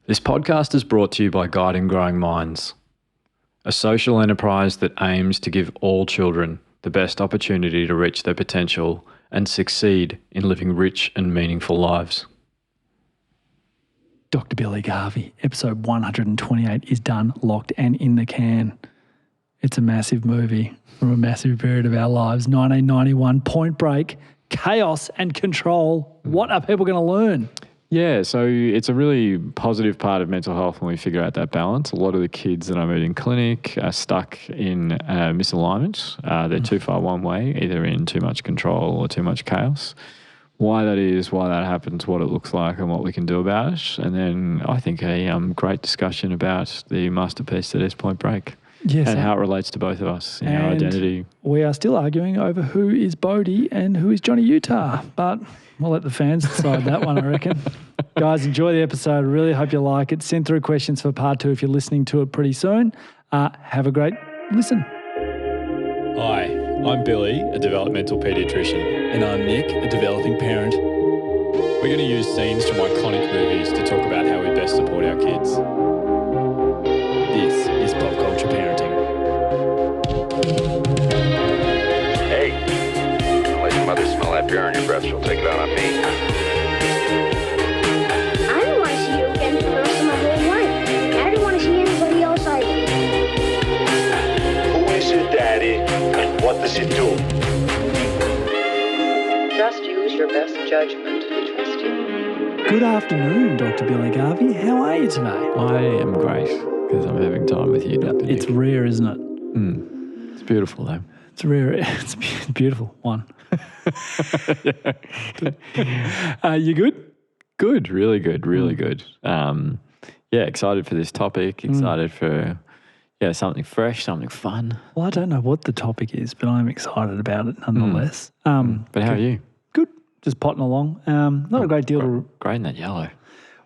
This podcast is brought to you by Guiding Growing Minds, a social enterprise that aims to give all children the best opportunity to reach their potential and succeed in living rich and meaningful lives. Dr. Billy Garvey, episode 128 is done, locked and in the can. It's a massive movie from a massive period of our lives. 1991, Point Break, chaos and control. What are people going to learn? Yeah, so it's a really positive part of mental health when we figure out that balance. A lot of the kids that I meet in clinic are stuck in misalignment. They're too far one way, either in too much control or too much chaos. Why that is, why that happens, what it looks like and what we can do about it. And then I think a great discussion about the masterpiece that is Point Break. Yes, and how it relates to both of us in our identity. We are still arguing over who is Bodie and who is Johnny Utah, but we'll let the fans decide that one, I reckon. Guys, enjoy the episode. Really hope you like it. Send through questions for part 2 if you're listening to it pretty soon. Have a great listen. Hi, I'm Billy, a developmental paediatrician. And I'm Nick, a developing parent. We're going to use scenes from iconic movies to talk about how we best support our kids. This is Pop Culture Parenting. Hey, don't let your mother smell that beer on your breath. She'll take it out on me. I don't want to see you again for the rest of my whole life. I don't want to see anybody else either. Who is your daddy and what does he do? Just use your best judgment. We trust you. Good afternoon, Dr. Billy Garvey. How are you today? I am great because I'm having time with you, Dr. It's Nick. rare, isn't it? It's beautiful though. It's rare. It's beautiful. One. You good? Good, really good, really good. Yeah, excited for this topic, excited for something fresh, something fun. Well, I don't know what the topic is, but I'm excited about it nonetheless. But how are you? Good. Just potting along. Not a great deal to... Great in that yellow.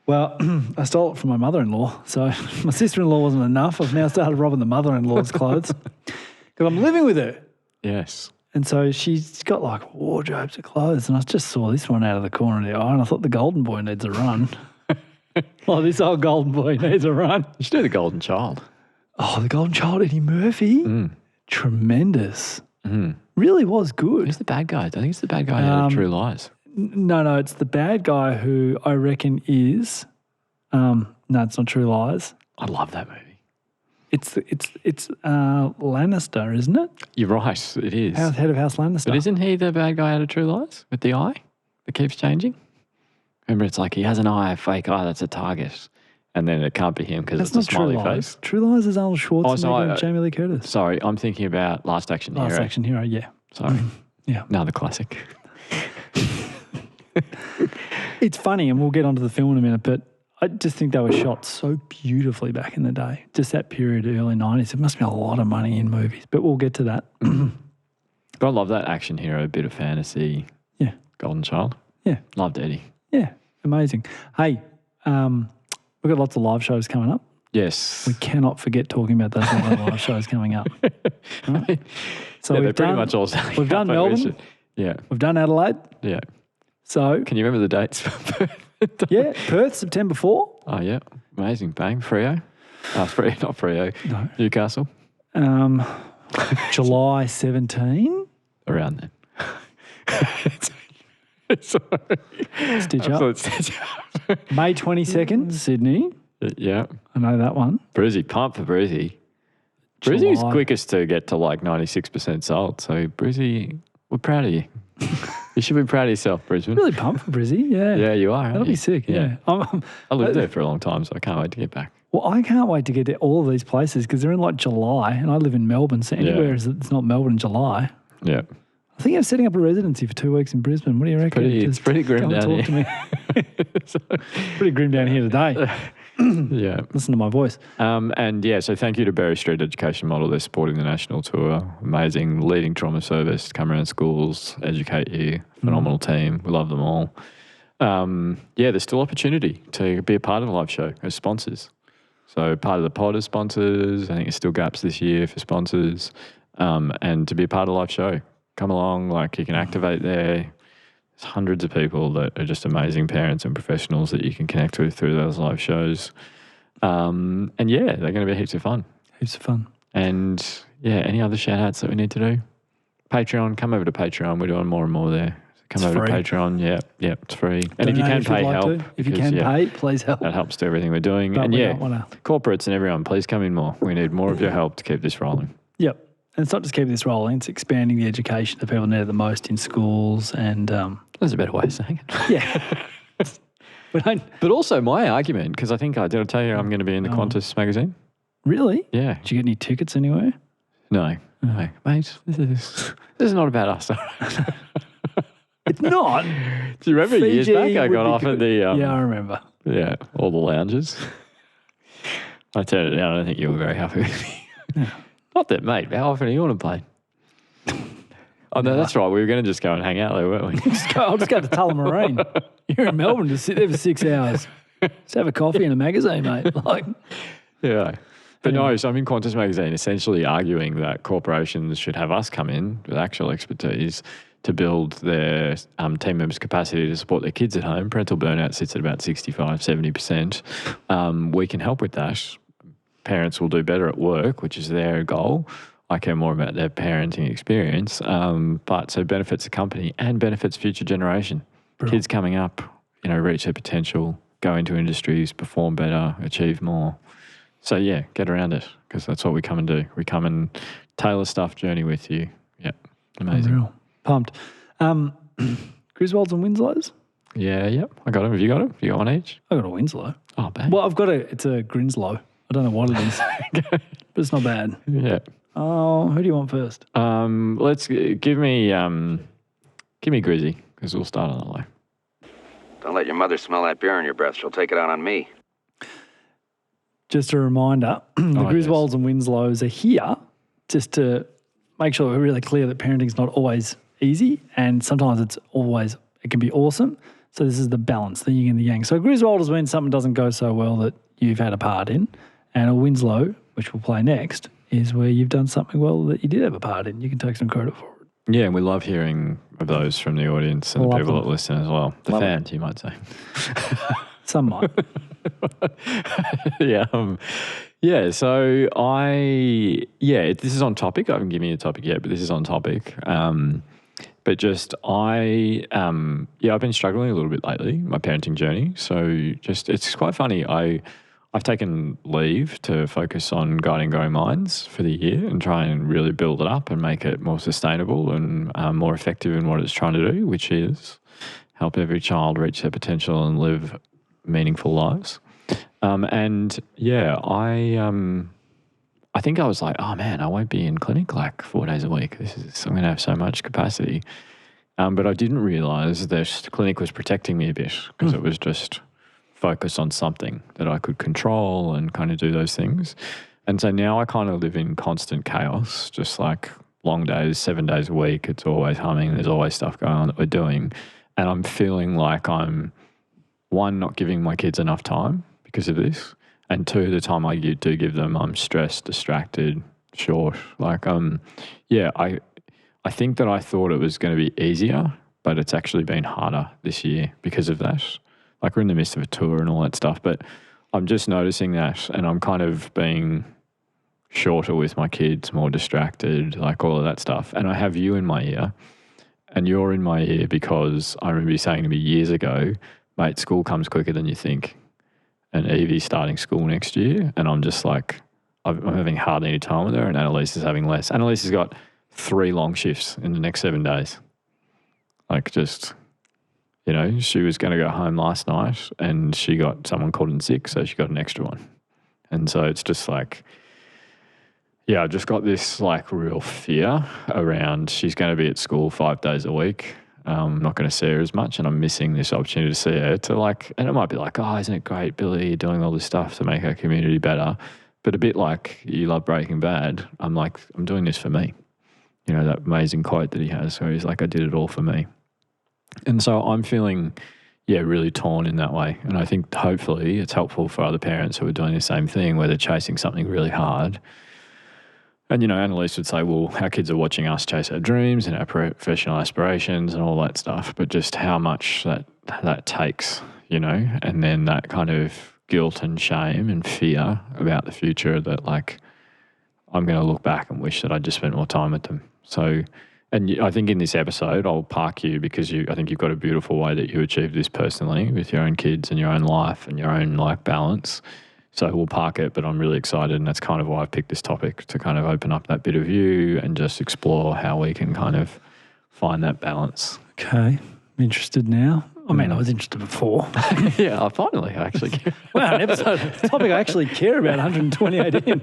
Well, I stole it from my mother-in-law, so my sister-in-law wasn't enough. I've now started robbing the mother-in-law's clothes because I'm living with her. Yes. And so she's got like wardrobes of clothes, and I just saw this one out of the corner of the eye, and I thought the golden boy needs a run. Oh, this old golden boy needs a run. You should do the golden child. Oh, the golden child, Eddie Murphy. Tremendous. Really was good. Who's the bad guy? I think it's the bad guy out of True Lies. No, it's the bad guy who I reckon is. No, it's not True Lies. I love that movie. It's Lannister, isn't it? You're right, it is. Head of House Lannister. But isn't he the bad guy out of True Lies with the eye that keeps changing? Remember, it's like he has an eye, a fake eye that's a target, and then it can't be him because it's a smiley face. True Lies is Arnold Schwarzenegger and Jamie Lee Curtis. Sorry, I'm thinking about Last Action Hero. Last Action Hero, yeah. Sorry. Yeah. Another classic. It's funny, and we'll get onto the film in a minute, but I just think they were shot so beautifully back in the day. Just that period, early 90s. There must be a lot of money in movies, but we'll get to that. But I love that action hero, bit of fantasy. Yeah. Golden Child. Yeah. Loved Eddie. Yeah. Amazing. Hey, we've got lots of live shows coming up. Yes. We cannot forget talking about those live shows coming up. Right? So they're pretty much all saying we've done Melbourne. Yeah. We've done Adelaide. Yeah. So can you remember the dates? Yeah, Perth, September 4. Oh, yeah. Amazing. Bang. Freo. Not Freo. No. Newcastle. July 17. Around then. Stitch up. May 22nd, Sydney. Yeah. I know that one. Bruzy. Pump for Bruzy. Bruzy's quickest to get to like 96% sold. So, Bruzy, we're proud of you. You should be proud of yourself, Brisbane. Really pumped for Brizzy, yeah. Yeah, you are. That'll be sick, yeah. I lived there for a long time, so I can't wait to get back. Well, I can't wait to get to all of these places because they're in like July, and I live in Melbourne, so anywhere it's not Melbourne in July. Yeah. I think I'm setting up a residency for 2 weeks in Brisbane. What do you reckon? It's pretty grim down here. Talk to me. Pretty grim down here today. Yeah. Listen to my voice. So thank you to Berry Street Education Model. They're supporting the national tour. Amazing, leading trauma service, come around schools, educate you. Phenomenal team. We love them all. There's still opportunity to be a part of the live show as sponsors. So part of the pod as sponsors. I think there's still gaps this year for sponsors. And to be a part of the live show. Come along, like you can activate there. There's hundreds of people that are just amazing parents and professionals that you can connect with through those live shows. And yeah, they're going to be heaps of fun. Heaps of fun. And yeah, any other shout outs that we need to do? Patreon, come over to Patreon. We're doing more and more there. Come over to Patreon. Yeah, it's free. And if you can pay, help. If you can pay, please help. That helps to everything we're doing. But and corporates and everyone, please come in more. We need more of your help to keep this rolling. Yep. And it's not just keeping this rolling, it's expanding the education that people need the most in schools and... There's a better way of saying it. Yeah. But also my argument, because I think did I tell you I'm going to be in the Qantas magazine? Really? Yeah. Did you get any tickets anywhere? No. No. Mate, this is not about us. It's not. Do you remember years back I got offered the... yeah, I remember. Yeah, all the lounges. I turned it down. I don't think you were very happy with me. Yeah. Not that, mate. How often do you want to play? Oh, no, that's right. We were going to just go and hang out there, weren't we? I'll just go to Tullamarine. You're in Melbourne, just sit there for 6 hours. Just have a coffee and a magazine, mate. Yeah. But no, so I'm in Qantas magazine essentially arguing that corporations should have us come in with actual expertise to build their team members' capacity to support their kids at home. Parental burnout sits at about 65, 70%. We can help with that. Parents will do better at work, which is their goal. I care more about their parenting experience. But so benefits the company and benefits future generation. Brilliant. Kids coming up, reach their potential, go into industries, perform better, achieve more. So yeah, get around it because that's what we come and do. We come and tailor stuff, journey with you. Yeah, amazing. Unreal. Pumped. Griswolds and Winslows? Yeah, yep. I got them. Have you got them? You got one each? I got a Winslow. Oh, bad. Well, it's a Grinslow. I don't know what it is, but it's not bad. Yeah. Oh, who do you want first? Let's give me Grizzy because we'll start on that way. Don't let your mother smell that beer on your breath. She'll take it out on me. Just a reminder, the Griswolds and Winslows are here just to make sure we're really clear that parenting's not always easy and sometimes it can be awesome. So this is the balance, the yin and the yang. So a Griswold is when something doesn't go so well that you've had a part in, and a Winslow, which we'll play next, is where you've done something well that you did have a part in. You can take some credit for it. Yeah, and we love hearing of those from the audience and the people that listen as well. The fans, you might say. Some might. Yeah. So this is on topic. I haven't given you a topic yet, but this is on topic. But just I've been struggling a little bit lately, my parenting journey. So it's quite funny. I've taken leave to focus on guiding growing minds for the year and try and really build it up and make it more sustainable and more effective in what it's trying to do, which is help every child reach their potential and live meaningful lives. I think I was like, oh man, I won't be in clinic like 4 days a week. I'm going to have so much capacity. But I didn't realise that clinic was protecting me a bit because it was just focus on something that I could control and kind of do those things. And so now I kind of live in constant chaos, just like long days, 7 days a week. It's always humming. There's always stuff going on that we're doing. And I'm feeling like I'm, one, not giving my kids enough time because of this. And two, the time I do give them, I'm stressed, distracted, short. I think that I thought it was going to be easier, but it's actually been harder this year because of that. Like we're in the midst of a tour and all that stuff, but I'm just noticing that and I'm kind of being shorter with my kids, more distracted, like all of that stuff. And I have you in my ear and you're in my ear because I remember you saying to me years ago, mate, school comes quicker than you think. And Evie's starting school next year. And I'm just like, I'm having hardly any time with her and Annalise is having less. Annalise has got 3 long shifts in the next 7 days. Like just, she was going to go home last night and she got someone called in sick. So she got an extra one. And so it's just like, I've just got this like real fear around she's going to be at school 5 days a week. I'm not going to see her as much and I'm missing this opportunity to see her to like, and it might be like, oh, isn't it great, Billy, you're doing all this stuff to make our community better. But a bit like you love Breaking Bad, I'm like, I'm doing this for me. That amazing quote that he has where he's like, I did it all for me. And so I'm feeling, really torn in that way. And I think hopefully it's helpful for other parents who are doing the same thing where they're chasing something really hard And, Annalise would say, well, our kids are watching us chase our dreams and our professional aspirations and all that stuff, but just how much that takes, and then that kind of guilt and shame and fear about the future that, like, I'm going to look back and wish that I just spent more time with them. So, and I think in this episode, I'll park you because I think you've got a beautiful way that you achieve this personally with your own kids and your own life and your own, like, balance. So we'll park it, but I'm really excited, and that's kind of why I picked this topic, to kind of open up that bit of you and just explore how we can kind of find that balance. Okay. I'm interested now. I mean, I was interested before. Yeah, finally, I actually care. Wow, an episode, a topic I actually care about 128 in.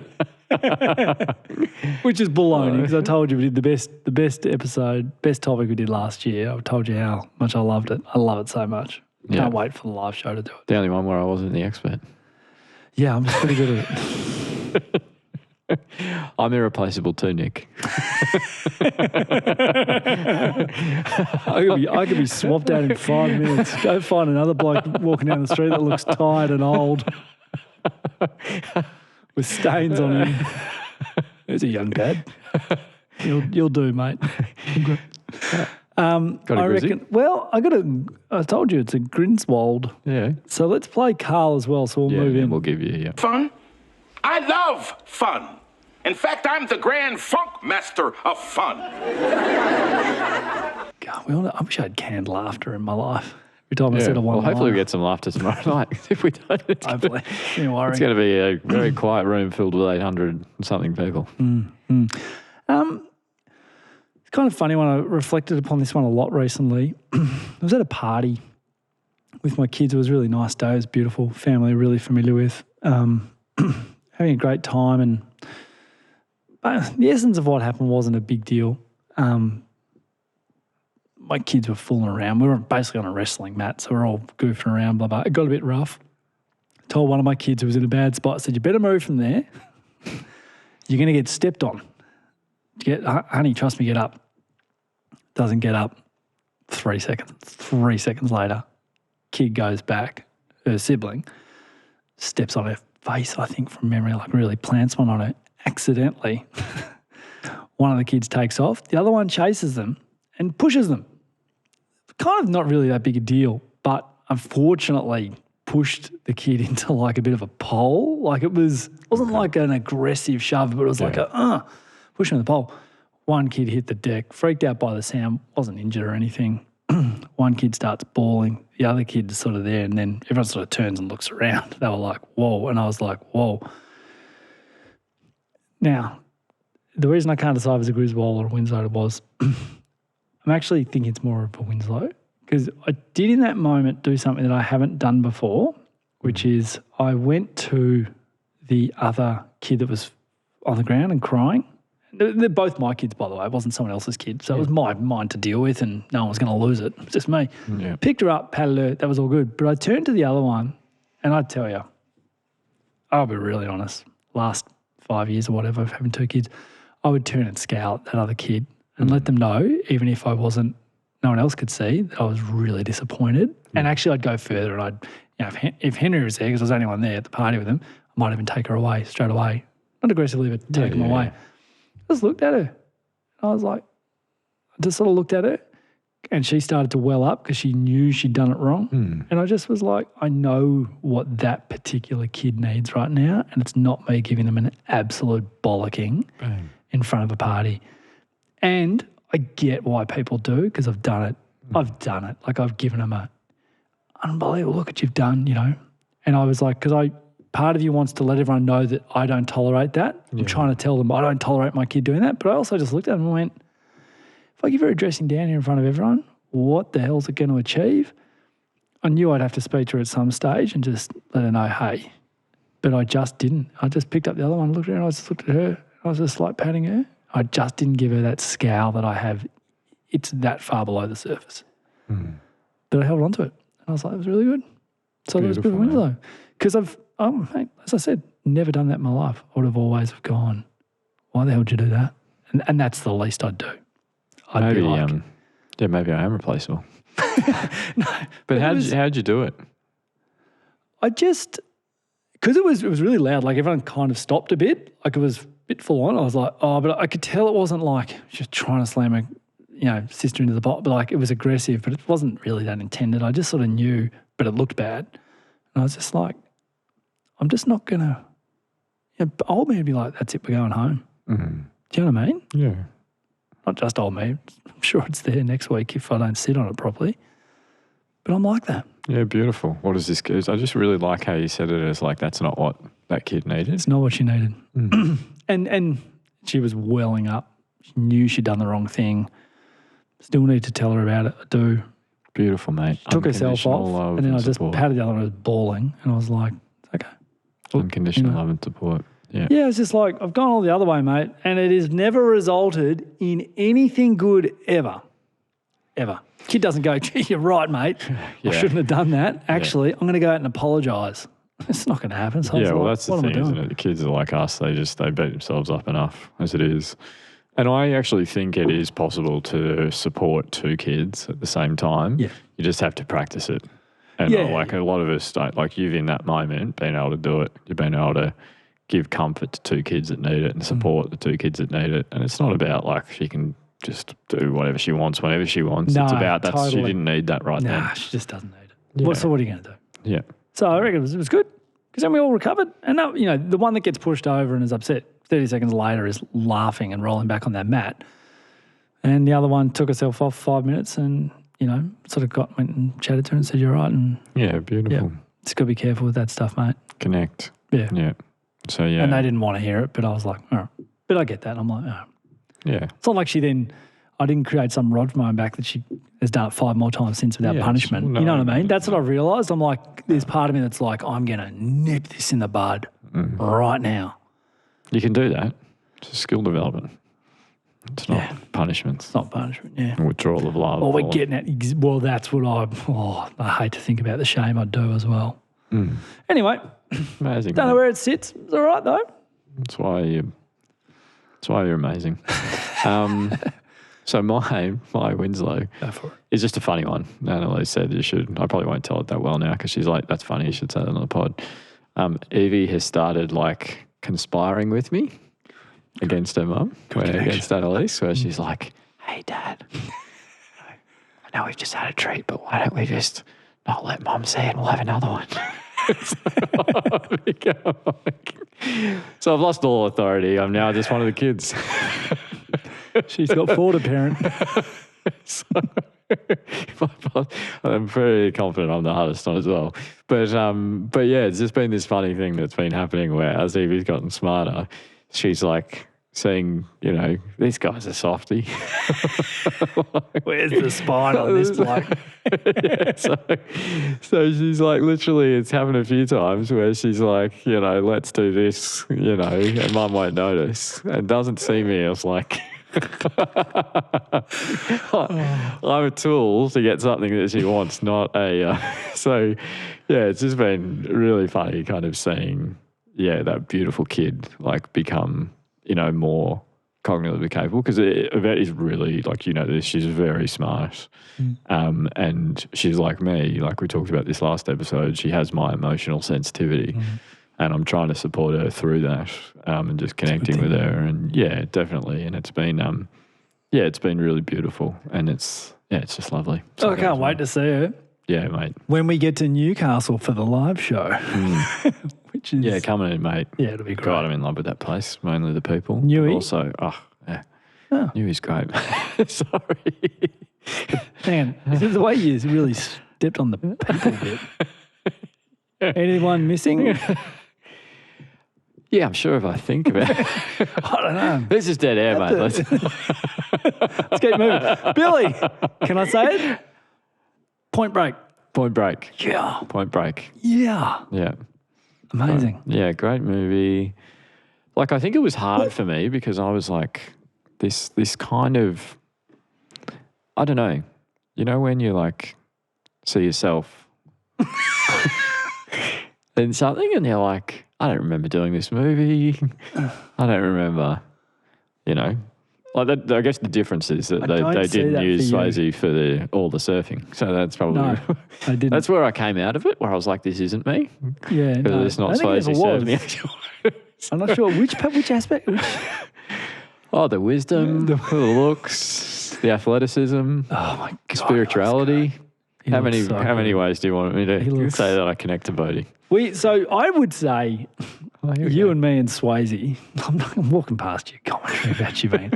Which is baloney, because I told you we did the best episode, best topic we did last year. I told you how much I loved it. I love it so much. Can't wait for the live show to do it. The only one where I wasn't the expert. Yeah, I'm just pretty good at it. I'm irreplaceable too, Nick. I could be swapped out in 5 minutes. Go find another bloke walking down the street that looks tired and old with stains on him. There's a young dad. You'll do, mate. I reckon. Well, I told you it's a Grindelwald. Yeah. So let's play Carl as well. So we'll move in. We'll give you. Fun? I love fun. In fact, I'm the grand funk master of fun. God, I wish I had canned laughter in my life. Every time I said a one. Well, hopefully we get some laughter tomorrow night. If we don't, it's hopefully. It's going to be a very quiet room filled with 800 and something people. It's kind of funny when I reflected upon this one a lot recently. I was at a party with my kids. It was a really nice day. It was beautiful. Family really familiar with. Having a great time, and the essence of what happened wasn't a big deal. My kids were fooling around. We were basically on a wrestling mat, so we're all goofing around, blah, blah. It got a bit rough. Told one of my kids who was in a bad spot, I said, you better move from there. You're going to get stepped on. Honey, trust me, get up. Doesn't get up. 3 seconds. 3 seconds later, kid goes back. Her sibling steps on her face, I think, from memory, like really plants one on her. Accidentally, one of the kids takes off. The other one chases them and pushes them. Kind of not really that big a deal, but unfortunately pushed the kid into like a bit of a pole. Like it wasn't like an aggressive shove, but it was like push him in the pole. One kid hit the deck, freaked out by the sound, wasn't injured or anything. One kid starts bawling. The other kid's sort of there, and then everyone sort of turns and looks around. They were like, whoa. And I was like, whoa. Now, the reason I can't decide if it was a Griswold or a Winslow was I'm actually thinking it's more of a Winslow, because I did in that moment do something that I haven't done before, which is I went to the other kid that was on the ground and crying. They're both my kids, by the way. It wasn't someone else's kid. So it was mine to deal with, and no one was going to lose it. It was just me. Yeah. Picked her up, patted her. That was all good. But I turned to the other one, and I'd tell you, I'll be really honest, last 5 years or whatever of having 2 kids, I would turn and scowl at that other kid and let them know, even if no one else could see, that I was really disappointed. And actually I'd go further, and if Henry was there, because there was only one there at the party with him, I might even take her away straight away. Not aggressively, but take him away. I just looked at her. I was like, I just sort of looked at her, and she started to well up because she knew she'd done it wrong. And I just was like, I know what that particular kid needs right now, and it's not me giving them an absolute bollocking in front of a party. And I get why people do, because I've done it. I've done it. Like, I've given them a unbelievable, look what you've done, And I was like, because part of you wants to let everyone know that I don't tolerate that. I'm trying to tell them I don't tolerate my kid doing that. But I also just looked at them and went, if I give her a dressing down here in front of everyone, what the hell's it going to achieve? I knew I'd have to speak to her at some stage and just let her know, hey. But I just didn't. I just picked up the other one, looked at her, and I just looked at her. I was just like patting her. I just didn't give her that scowl that I have. It's that far below the surface. But I held on to it. And I was like, it was really good. So that was a bit of a Winslow. Because I've, as I said, never done that in my life. I would have always have gone, why the hell did you do that? And that's the least I'd do. I'd be like, maybe I am replaceable. No. But how'd you do it? I just, because it was really loud, like everyone kind of stopped a bit. Like it was bit full on. I was like, oh, but I could tell it wasn't like she was trying to slam her, sister into the pot, but like it was aggressive, but it wasn't really that intended. I just sort of knew, but it looked bad. And I was just like, I'm just not going to, old me would be like, that's it, we're going home. Mm-hmm. Do you know what I mean? Yeah. Not just old me. I'm sure it's there next week if I don't sit on it properly. But I'm like that. Yeah, beautiful. What is this? I just really like how you said it as like that's not what that kid needed. It's not what she needed. And she was welling up. She knew she'd done the wrong thing. Still need to tell her about it. I do. Beautiful, mate. She took herself off, and then I just patted the other one. I was bawling, and I was like, it's okay. Unconditional love and support. Yeah. Yeah, it's just like, I've gone all the other way, mate, and it has never resulted in anything good ever. Ever. Kid doesn't go, gee, you're right, mate. Yeah. I shouldn't have done that. Actually, I'm going to go out and apologise. It's not going to happen. So Yeah, well, like, that's the thing, isn't it? The kids are like us. They beat themselves up enough as it is. And I actually think it is possible to support two kids at the same time. Yeah. You just have to practice it. And a lot of us don't, like you've in that moment been able to do it. You've been able to give comfort to two kids that need it and support the two kids that need it. And it's not about like she can just do whatever she wants whenever she wants. No, it's about that totally. she didn't need that right then. Nah, she just doesn't need it. Yeah. So what are you going to do? Yeah. So I reckon it was good because then we all recovered. And that, the one that gets pushed over and is upset 30 seconds later is laughing and rolling back on that mat. And the other one took herself off 5 minutes and, sort of went and chatted to her and said, you're right. And Yeah, beautiful. just got to be careful with that stuff, mate. Connect. Yeah. Yeah. So, yeah. And they didn't want to hear it, but I was like, all right. But I get that. And I'm like, oh. Yeah. It's not like I didn't create some rod for my own back that she has done it 5 more times since without punishment. No, you know what I mean? That's what I realised. I'm like, there's part of me that's like, I'm going to nip this in the bud right now. You can do that. It's a skill development. It's not punishments. It's not punishment, yeah. Withdrawal of love. Well, we're getting at, well, that's what I hate to think about the shame I'd do as well. Anyway, Amazing. don't know where it sits. It's all right though. That's why you're amazing. So my Winslow Go for it. is just a funny one. Annalise said you should. I probably won't tell it that well now because she's like, that's funny. You should say that on the pod. Evie has started like conspiring with me against her mum, against Annalise, where she's like, hey, Dad, I know we've just had a treat, but why don't we just not let Mum see it and we'll have another one? So I've lost all authority. I'm now just one of the kids. She's got 4 to parent. So, I'm very confident I'm the hardest one as well. But yeah, it's just been this funny thing that's been happening where as Evie's gotten smarter, she's like saying, these guys are softy. Where's the spine on this bloke? Yeah, so she's like, literally, it's happened a few times where she's like, let's do this, and Mum won't notice and doesn't see me. I was like, I'm a tool to get something that she wants, not a. So, yeah, it's just been really funny, kind of seeing, that beautiful kid like become, more cognitively capable because Yvette is really like this. She's very smart, and she's like me. Like we talked about this last episode, she has my emotional sensitivity. And I'm trying to support her through that and just connecting with her. And yeah, definitely. And it's been, it's been really beautiful. And it's just lovely. So I can't wait to see her. Yeah, mate. When we get to Newcastle for the live show, which is... Yeah, coming in, mate. Yeah, it'll be great. God, I'm in love with that place. Mainly the people. Newey? But also, Newey's great. Sorry. Hang on. Is it the way you really stepped on the people bit? Anyone missing? Yeah, I'm sure if I think about it. I don't know. This is dead air, mate. Let's keep moving. Billy, can I say it? Point Break. Point Break. Yeah. Point Break. Yeah. Yeah. Amazing. Yeah, great movie. Like, I think it was hard for me because I was like, this kind of, I don't know. When you like see yourself in something and you're like, I don't remember doing this movie. I don't remember, Like that, I guess the difference is that they didn't use Swayze for all the surfing. So that's probably... No, they didn't. That's where I came out of it, where I was like, this isn't me. Yeah, no. It's not Swayze served me. I'm not sure which aspect. Oh, the wisdom, the looks, the athleticism, Oh my God, spirituality. He How looks many so how many good. ways do you want me to looks- say that I connect to Bodhi? So I would say Here we you go. and me and Swayze. I'm walking past your commentary about you, man.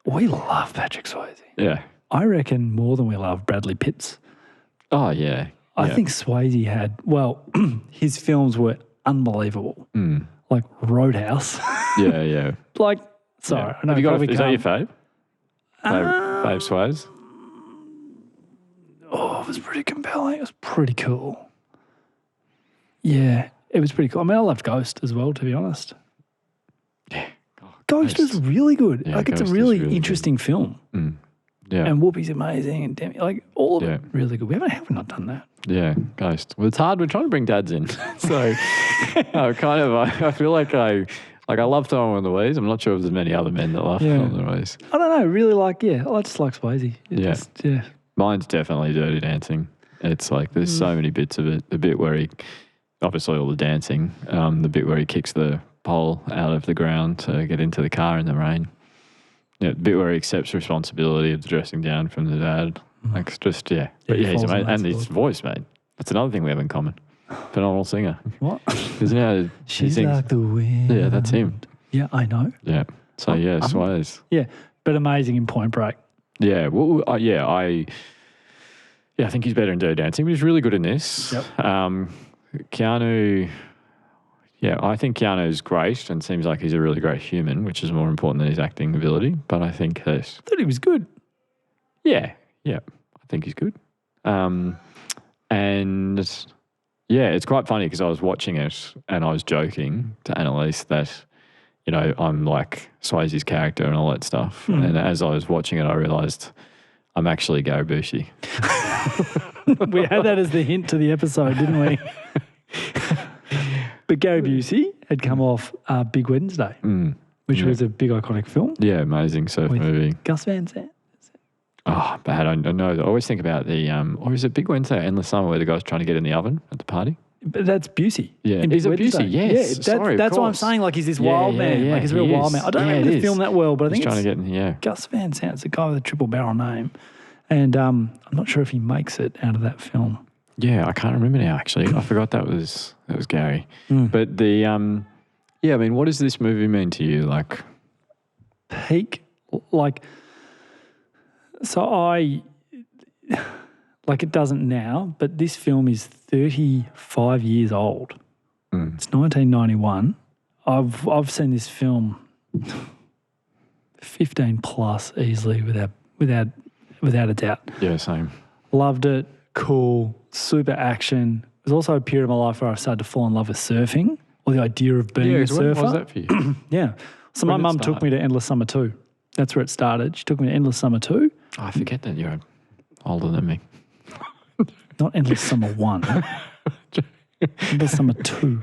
We love Patrick Swayze. Yeah. I reckon more than we love Bradley Pitts. Oh, yeah. I Yeah. think Swayze had, his films were unbelievable. Like Roadhouse. Yeah, yeah. Like, sorry, I know Have you got probably is that your can't- fave? Fave Swayze? Oh, it was pretty compelling. It was pretty cool. Yeah, it was pretty cool. I mean, I loved Ghost as well, to be honest. Yeah. Ghost was really good. Yeah, like, it's a Ghost is really really interesting film. Yeah. And Whoopi's amazing, and Demi, like all of Yeah. it really good. We haven't not done that. Yeah, Ghost. Well, it's hard. We're trying to bring dads in. So I feel like I love Thelma and Louise. I'm not sure if there's many other men that love Yeah. Thelma and Louise. I don't know. Really like, I just like Swayze. Yeah. Mine's definitely Dirty Dancing. It's like there's so many bits of it. The bit where he, obviously all the dancing, the bit where he kicks the pole out of the ground to get into the car in the rain. Yeah, the bit where he accepts responsibility of the dressing down from the dad. Like, it's just, yeah. But he yeah, he's falls on amazing. that And his sword. voice, mate. That's another thing we have in common. Phenomenal singer. What? Isn't he? He sings. the wind. Yeah, that's him. Yeah, I know. Yeah. So, yeah, Swayze. Yeah, but amazing in Point Break. Yeah. Well, I think he's better in Dirty Dancing, but he's really good in this. Yep. Keanu, I think Keanu's great and seems like he's a really great human, which is more important than his acting ability. But I think that, I thought he was good. I think he's good. And yeah, it's quite funny because I was watching it and I was joking to Annalise that, you know, I'm like Swayze's character and all that stuff. And as I was watching it, I realised I'm actually Gary Busey. We had that as the hint to the episode, didn't we? But Gary Busey had come off Big Wednesday, which was a big iconic film Yeah, amazing surf with movie. Gus Van Sant. Oh, bad. I know. I always think about the, or is it Big Wednesday or Endless Summer where the guy's trying to get in the oven at the party? But that's Busey. Yeah. in Is Big it Busey? Wednesday. Yes. Yeah, Sorry, of that's what I'm course. saying. Like, he's this Yeah, wild yeah, man. yeah, Like, he's a real he wild is. man. I don't Yeah, remember it the is. film that well, but I He's think trying it's to get in, Gus Van Sant's the guy with a triple barrel name. And I'm not sure if he makes it out of that film. Yeah, I can't remember now, actually. I forgot that was Gary. But the, I mean, what does this movie mean to you? Like, Peak, like, so like, it doesn't now, but this film is 35 years old. It's 1991. I've seen this film 15 plus easily without a doubt. yeah, same. Loved it. Cool. Super action. It was also a period of my life where I started to fall in love with surfing or the idea of being a 'cause when surfer. was that for you? Yeah. So my When did it mum took start? me to Endless Summer 2. That's where it started. She took me to Endless Summer 2, Oh, I forget that you're older than me. not Endless Summer 1. Endless Summer 2.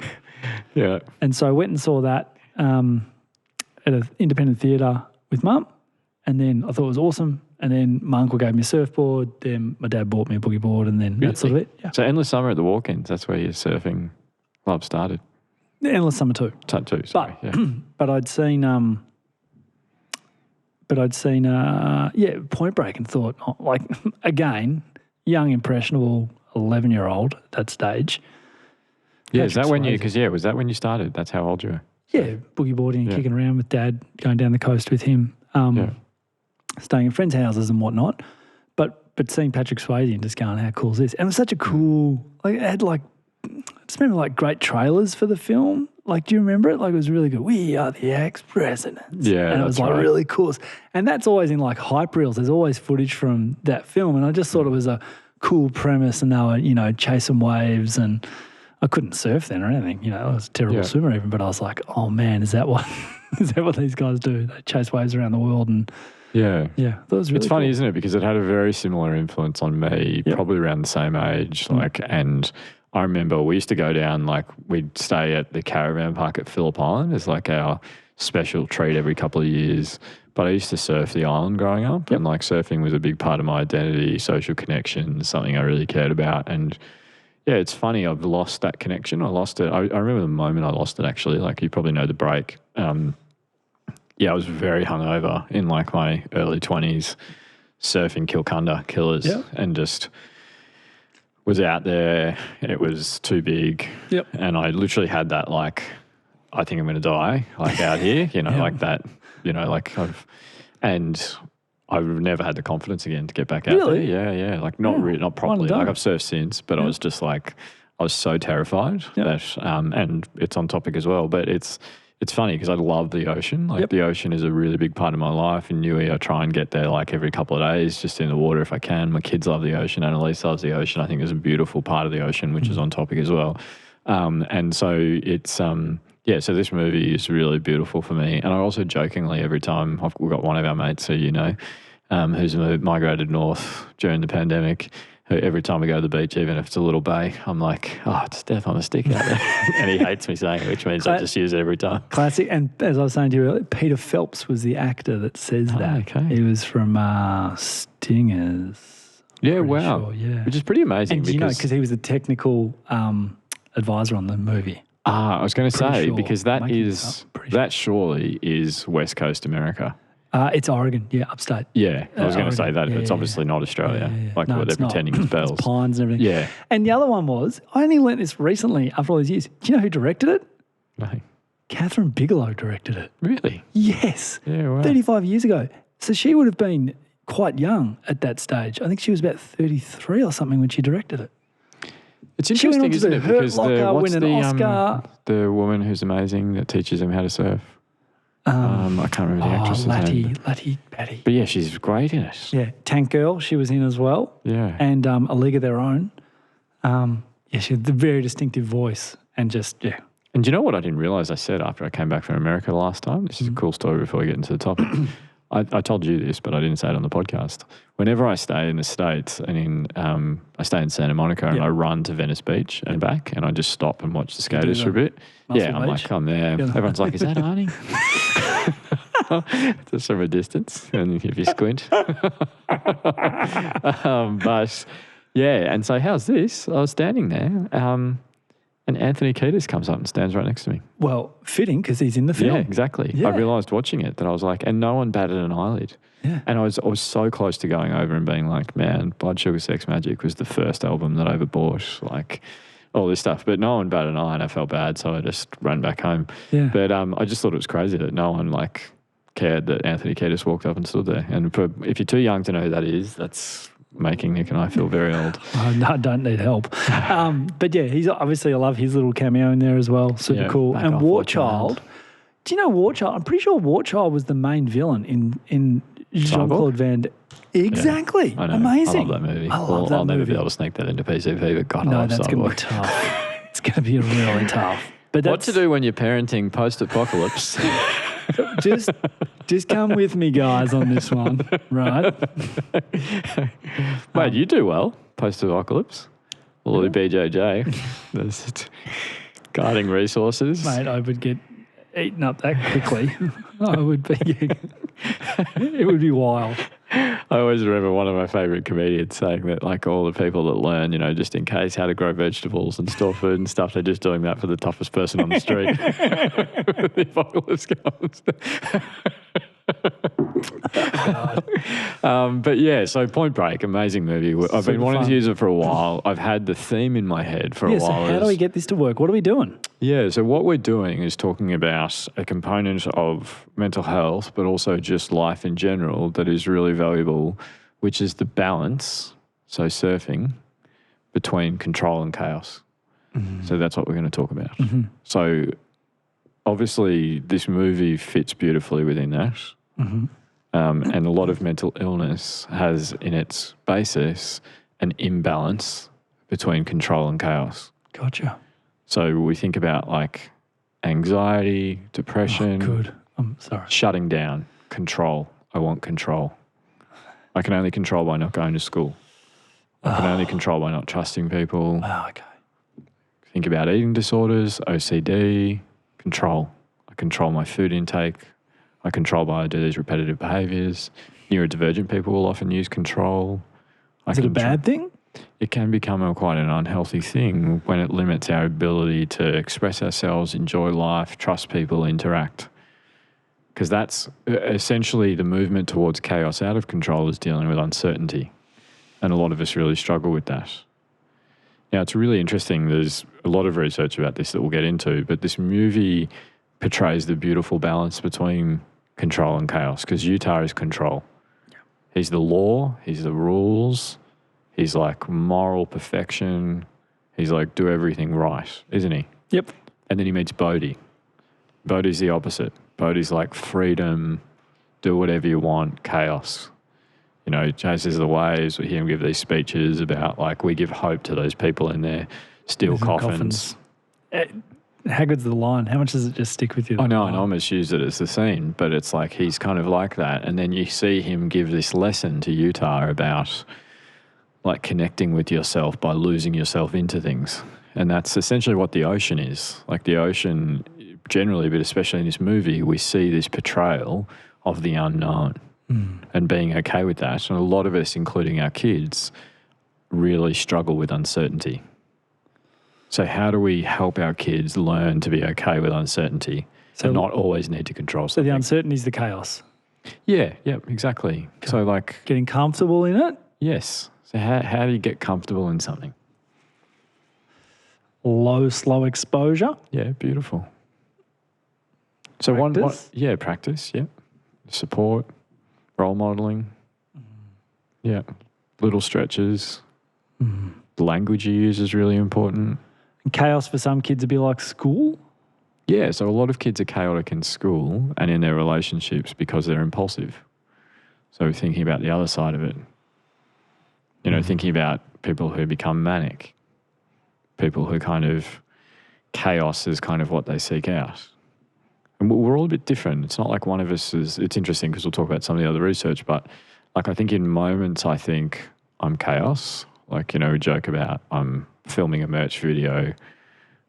Yeah. And so I went and saw that at an independent theatre with mum. And then I thought it was awesome. And then my uncle gave me a surfboard. Then my dad bought me a boogie board. And then that's sort of it. Yeah. So Endless Summer at the Walk-Ins, that's where your surfing club started. Endless Summer 2. Tattoo, sorry. But I'd seen Point Break and thought, like, again, young, impressionable 11-year-old at that stage. Yeah, is that Patrick when you, Swayze. because was that when you started? That's how old you were? Yeah, boogie boarding and kicking around with dad, going down the coast with him, staying in friends' houses and whatnot. But seeing Patrick Swayze and just going, how cool is this? And it was such a cool, like, it had like, I just remember like great trailers for the film. Like, do you remember it? Like, it was really good. We are the ex-presidents. Yeah, and it was that's like right. really cool. And that's always in like hype reels. There's always footage from that film. And I just thought it was a cool premise and they were, you know, chasing waves and I couldn't surf then or anything. You know, I was a terrible swimmer even, but I was like, oh man, is that what these guys do? They chase waves around the world and Yeah. that was really It's funny, cool. isn't it? Because it had a very similar influence on me, probably around the same age. Like, and I remember we used to go down, like, we'd stay at the caravan park at Phillip Island as like our special treat every couple of years. But I used to surf the island growing up, and like surfing was a big part of my identity, social connections, something I really cared about. And Yeah, it's funny. I've lost that connection. I lost it. I remember the moment I lost it, actually. Like, you probably know the break. Yeah, I was very hungover in like my early 20s, surfing Kilcunda Killers, and just was out there. It was too big. Yep. And I literally had that, like, I think I'm going to die, like, out here, like that, and I've never had the confidence again to get back out Really? there. Yeah. Like, not not properly. Like, I've surfed since, but I was just like, I was so terrified that, and it's on topic as well, but it's funny because I love the ocean. Like, the ocean is a really big part of my life. In Newey, I try and get there like every couple of days, just in the water if I can. My kids love the ocean. Annalise loves the ocean. I think there's a beautiful part of the ocean, which is on topic as well. And so it's, so this movie is really beautiful for me. And I also jokingly, every time we've got one of our mates who who's migrated north during the pandemic, who every time we go to the beach, even if it's a little bay, I'm like, oh, it's death on a stick out there. And he hates me saying it, which means I just use it every time. Classic. And as I was saying to you earlier, Peter Phelps was the actor that says that. Okay. He was from Stingers. Yeah, wow. Sure, yeah. Which is pretty amazing. And because he was the technical advisor on the movie. I was going to say, sure. because that surely is West Coast America. It's Oregon, upstate. Yeah, I was going to say that. Yeah, It's obviously not Australia, like No, what they're it's not. pretending it's Bells. It's pines and everything. Yeah. And the other one was, I only learnt this recently after all these years. Do you know who directed it? No. Catherine Bigelow directed it. Really? Yes. Yeah, wow. 35 years ago. So she would have been quite young at that stage. I think she was about 33 or something when she directed it. It's She went interesting, on to isn't do it? Hurt Because Locker, what's win an Oscar. the woman who's amazing that teaches him how to surf? I can't remember the actress's name. Latty Patty. But yeah, she's great in it. Yeah, Tank Girl, she was in as well. Yeah. And A League of Their Own. She had the very distinctive voice and just, And do you know what I didn't realise I said after I came back from America last time? This is a cool story before we get into the topic. I told you this, but I didn't say it on the podcast. Whenever I stay in the States and I stay in Santa Monica and I run to Venice Beach and back and I just stop and watch the skaters for a bit. Muscle I'm Beach. like, I'm there. Everyone's like, is that Arnie? Just from a distance, and if you squint. But yeah, and so how's this? I was standing there, and Anthony Kiedis comes up and stands right next to me. well, fitting because he's in the film. Yeah, exactly. Yeah. I realised watching it that I was like, and no one batted an eyelid. Yeah. And I was so close to going over and being like, man, Blood Sugar Sex Magic was the first album that I ever bought, like all this stuff. But no one batted an eye and I felt bad, so I just ran back home. Yeah. But I just thought it was crazy that no one cared that Anthony Kiedis walked up and stood there. And if you're too young to know who that is, that's making Nick and I feel very old. I don't need help. But yeah, he's obviously, I love his little cameo in there as well. Super cool. back And off, War watch your Child. hands. Do you know War Child? I'm pretty sure War Child was the main villain in Jean-Claude Van Damme. Exactly. I know. Amazing. I love that movie. I'll never be able to sneak that into PCP, but God, I No, love that's going to be Cyborg. tough. It's going to be really tough. But What to do when you're parenting post-apocalypse? Just come with me, guys, on this one, right? Mate, you do well post-apocalypse. Lily BJJ. There's guarding resources. Mate, I would get eaten up that quickly. I would be. It would be wild. I always remember one of my favourite comedians saying that, like, all the people that learn, just in case how to grow vegetables and store food and stuff, they're just doing that for the toughest person on the street. The apocalypse comes. But yeah, so Point Break, amazing movie. I've been wanting to use it for a while. I've had the theme in my head for a while. So how do we get this to work? What are we doing? Yeah, so what we're doing is talking about a component of mental health, but also just life in general that is really valuable, which is the balance, so surfing, between control and chaos. Mm-hmm. So that's what we're going to talk about. Mm-hmm. So obviously this movie fits beautifully within that. Mm-hmm. And a lot of mental illness has in its basis an imbalance between control and chaos. Gotcha. So we think about like anxiety, depression. Good. I'm sorry. Shutting down, control. I want control. I can only control by not going to school. I can only control by not trusting people. Okay. Think about eating disorders, OCD, control. I control my food intake. I control by I do these repetitive behaviours. Neurodivergent people will often use control. Is it a bad thing? it can become quite an unhealthy thing when it limits our ability to express ourselves, enjoy life, trust people, interact. Because that's essentially the movement towards chaos out of control is dealing with uncertainty. And a lot of us really struggle with that. Now, it's really interesting. There's a lot of research about this that we'll get into, but this movie portrays the beautiful balance between control and chaos, because Utah is control. Yeah. He's the law, he's the rules, he's like moral perfection. He's like, do everything right, isn't he? Yep. And then he meets Bodhi. Bodhi's the opposite. Bodhi's like freedom, do whatever you want, chaos. You know, chases the waves. We hear him give these speeches about like we give hope to those people in their steel coffins. How good's the line? How much does it just stick with you? I know, and I almost use it as the scene, but it's like he's kind of like that. And then you see him give this lesson to Utah about like connecting with yourself by losing yourself into things. And that's essentially what the ocean is. Like the ocean generally, but especially in this movie, we see this portrayal of the unknown and being okay with that. And a lot of us, including our kids, really struggle with uncertainty. So how do we help our kids learn to be okay with uncertainty and not always need to control something? So the uncertainty is the chaos. Yeah, exactly. Okay. So like... getting comfortable in it? Yes. So how do you get comfortable in something? Low, slow exposure. Yeah, beautiful. So practice? Practice, yeah. Support, role modelling. Yeah. Little stretches. The language you use is really important. And chaos for some kids would be like school? Yeah, so a lot of kids are chaotic in school and in their relationships because they're impulsive. So thinking about the other side of it, you know, thinking about people who become manic, people who kind of, chaos is kind of what they seek out. And we're all a bit different. It's not like one of us is, it's interesting because we'll talk about some of the other research, but like I think in moments I think I'm chaos. Like, you know, we joke about I'm filming a merch video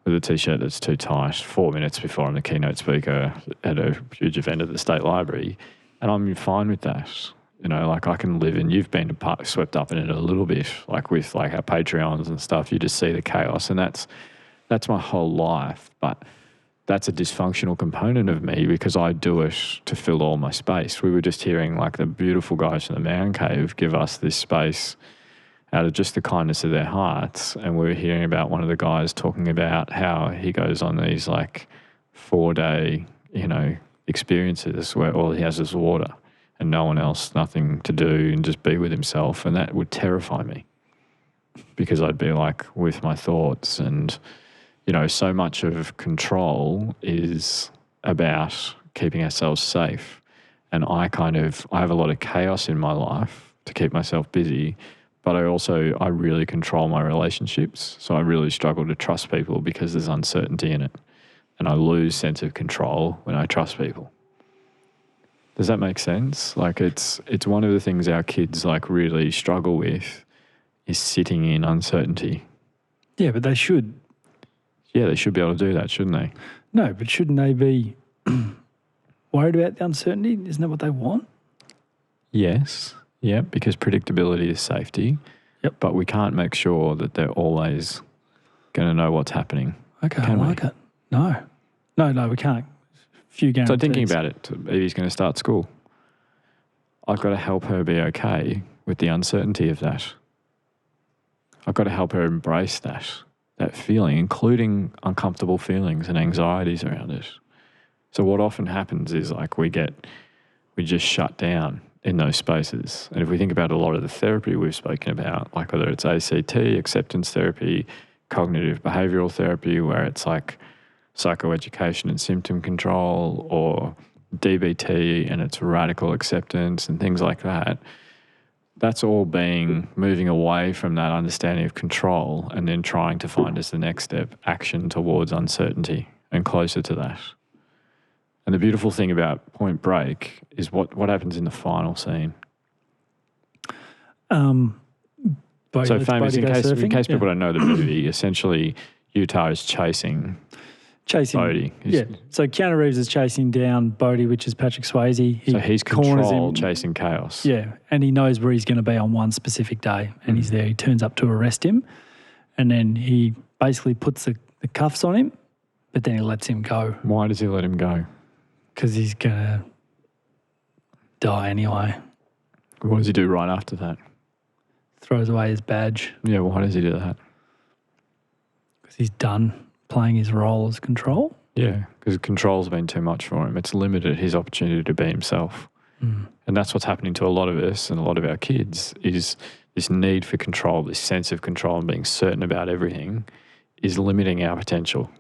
with a T-shirt that's too tight 4 minutes before I'm the keynote speaker at a huge event at the State Library, and I'm fine with that. You know, like I can live in, you've been swept up in it a little bit, like with like our Patreons and stuff, you just see the chaos, and that's my whole life. But that's a dysfunctional component of me because I do it to fill all my space. We were just hearing like the beautiful guys from the Man Cave give us this space out of just the kindness of their hearts. And we were hearing about one of the guys talking about how he goes on these like 4-day, you know, experiences where all he has is water and no one else, nothing to do, and just be with himself. And that would terrify me because I'd be like with my thoughts. And, you know, so much of control is about keeping ourselves safe. And I have a lot of chaos in my life to keep myself busy. But I really control my relationships. So I really struggle to trust people because there's uncertainty in it. And I lose sense of control when I trust people. Does that make sense? Like it's one of the things our kids like really struggle with is sitting in uncertainty. Yeah, but they should. Yeah, they should be able to do that, shouldn't they? No, but shouldn't they be worried about the uncertainty? Isn't that what they want? Yes. Yeah, because predictability is safety. Yep. But we can't make sure that they're always going to know what's happening. Okay, I like it. No, we can't. Few guarantees. So thinking about it, Evie's going to start school. I've got to help her be okay with the uncertainty of that. I've got to help her embrace that feeling, including uncomfortable feelings and anxieties around it. So what often happens is like we just shut down in those spaces. And if we think about a lot of the therapy we've spoken about, like whether it's ACT, acceptance therapy, cognitive behavioral therapy, where it's like psychoeducation and symptom control, or DBT and it's radical acceptance and things like that, that's all moving away from that understanding of control and then trying to find as the next step action towards uncertainty and closer to that. And the beautiful thing about Point Break is what happens in the final scene. So famous, in case people don't know the movie, essentially Utah is chasing chasing Bodhi. Yeah. So Keanu Reeves is chasing down Bodhi, which is Patrick Swayze. So he's corners control him. chasing chaos. Yeah, and he knows where he's going to be on one specific day, and he's there. He turns up to arrest him, and then he basically puts the cuffs on him, but then he lets him go Why does he let him go? because he's going to die anyway. What does he do right after that? Throws away his badge Yeah, why does he do that? because he's done playing his role as control. Yeah, because control's been too much for him. It's limited his opportunity to be himself. And that's what's happening to a lot of us and a lot of our kids is this need for control, this sense of control and being certain about everything is limiting our potential.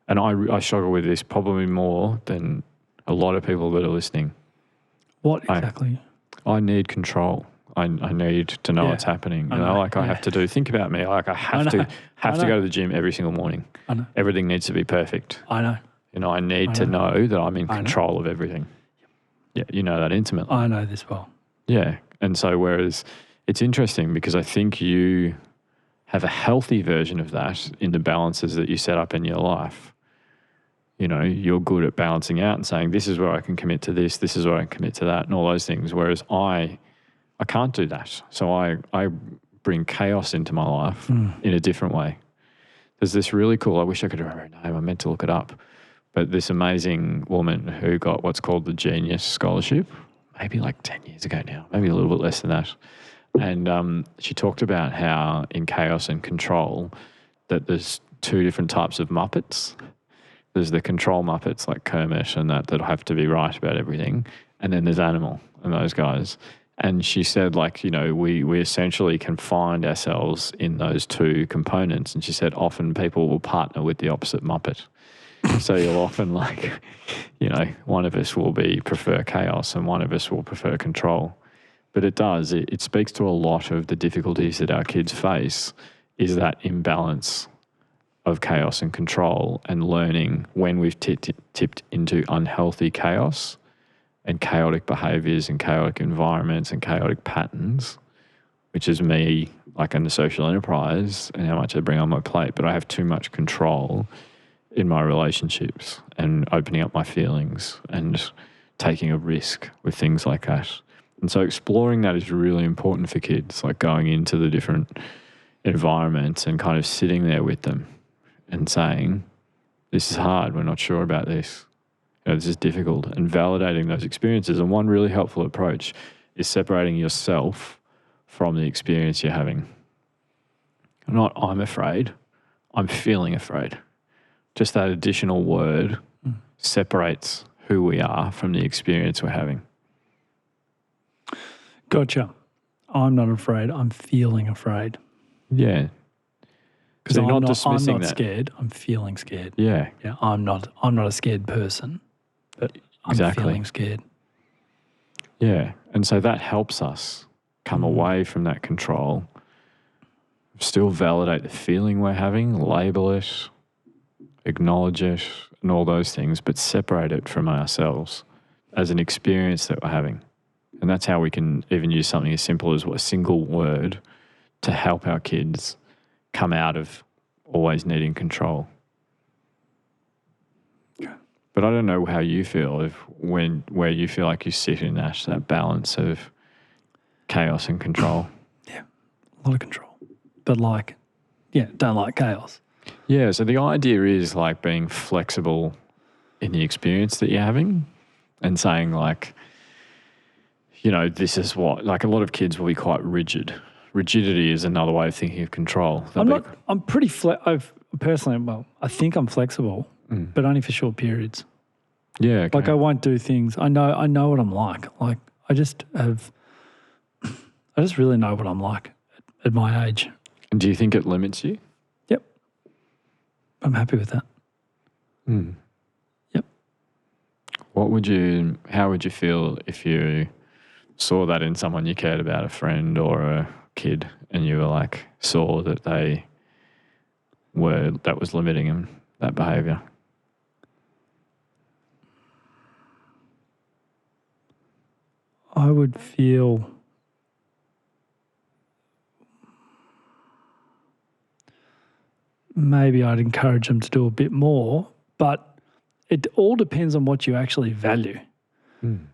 And I struggle with this probably more than a lot of people that are listening. What exactly? I need control. I need to know what's happening. I have to do. Think about me. Like I have to go to the gym every single morning. I know. Everything needs to be perfect. I know. I need to know that I'm in control of everything. Yeah, you know that intimately. I know this well. Yeah, and so whereas it's interesting because I think you have a healthy version of that in the balances that you set up in your life. You're good at balancing out and saying, this is where I can commit to this is where I can commit to that, and all those things. Whereas I can't do that. So I bring chaos into my life in a different way. There's this really cool, I wish I could remember her name, I meant to look it up, but this amazing woman who got what's called the Genius Scholarship, maybe like 10 years ago now, maybe a little bit less than that. And she talked about how in chaos and control that there's two different types of Muppets. There's the control Muppets like Kermit and that have to be right about everything. And then there's Animal and those guys. And she said, we essentially can find ourselves in those two components. And she said, often people will partner with the opposite Muppet. So you'll often one of us will prefer chaos and one of us will prefer control. But it speaks to a lot of the difficulties that our kids face is that imbalance of chaos and control and learning when we've tipped into unhealthy chaos and chaotic behaviours and chaotic environments and chaotic patterns, which is me, like in the social enterprise and how much I bring on my plate, but I have too much control in my relationships and opening up my feelings and taking a risk with things like that. And so exploring that is really important for kids, like going into the different environments and kind of sitting there with them and saying, this is hard, we're not sure about this. This is difficult, and validating those experiences. And one really helpful approach is separating yourself from the experience you're having. Not I'm afraid, I'm feeling afraid. Just that additional word separates who we are from the experience we're having. Gotcha. I'm not afraid, I'm feeling afraid. Yeah. Because So I'm you're not not dismissing I'm not that. scared, I'm feeling scared. Yeah. Yeah, I'm not a scared person, but I'm Exactly. feeling scared. Yeah. And so that helps us come away from that control, still validate the feeling we're having, label it, acknowledge it, and all those things, but separate it from ourselves as an experience that we're having. And that's how we can even use something as simple as a single word to help our kids come out of always needing control. But I don't know how you feel where you feel like you sit in that balance of chaos and control. Yeah, a lot of control. But don't like chaos. Yeah, so the idea is like being flexible in the experience that you're having and saying this is what, like a lot of kids will be quite rigid. Rigidity is another way of thinking of control. I'm pretty I think I'm flexible, but only for short periods. Yeah. Okay. Like I won't do things. I know what I'm like. Like I just really know what I'm like at my age. And do you think it limits you? Yep. I'm happy with that. Yep. How would you feel if you saw that in someone you cared about, a friend or a kid, and you were saw that that was limiting them, that behaviour? I would feel maybe I'd encourage them to do a bit more, but it all depends on what you actually value.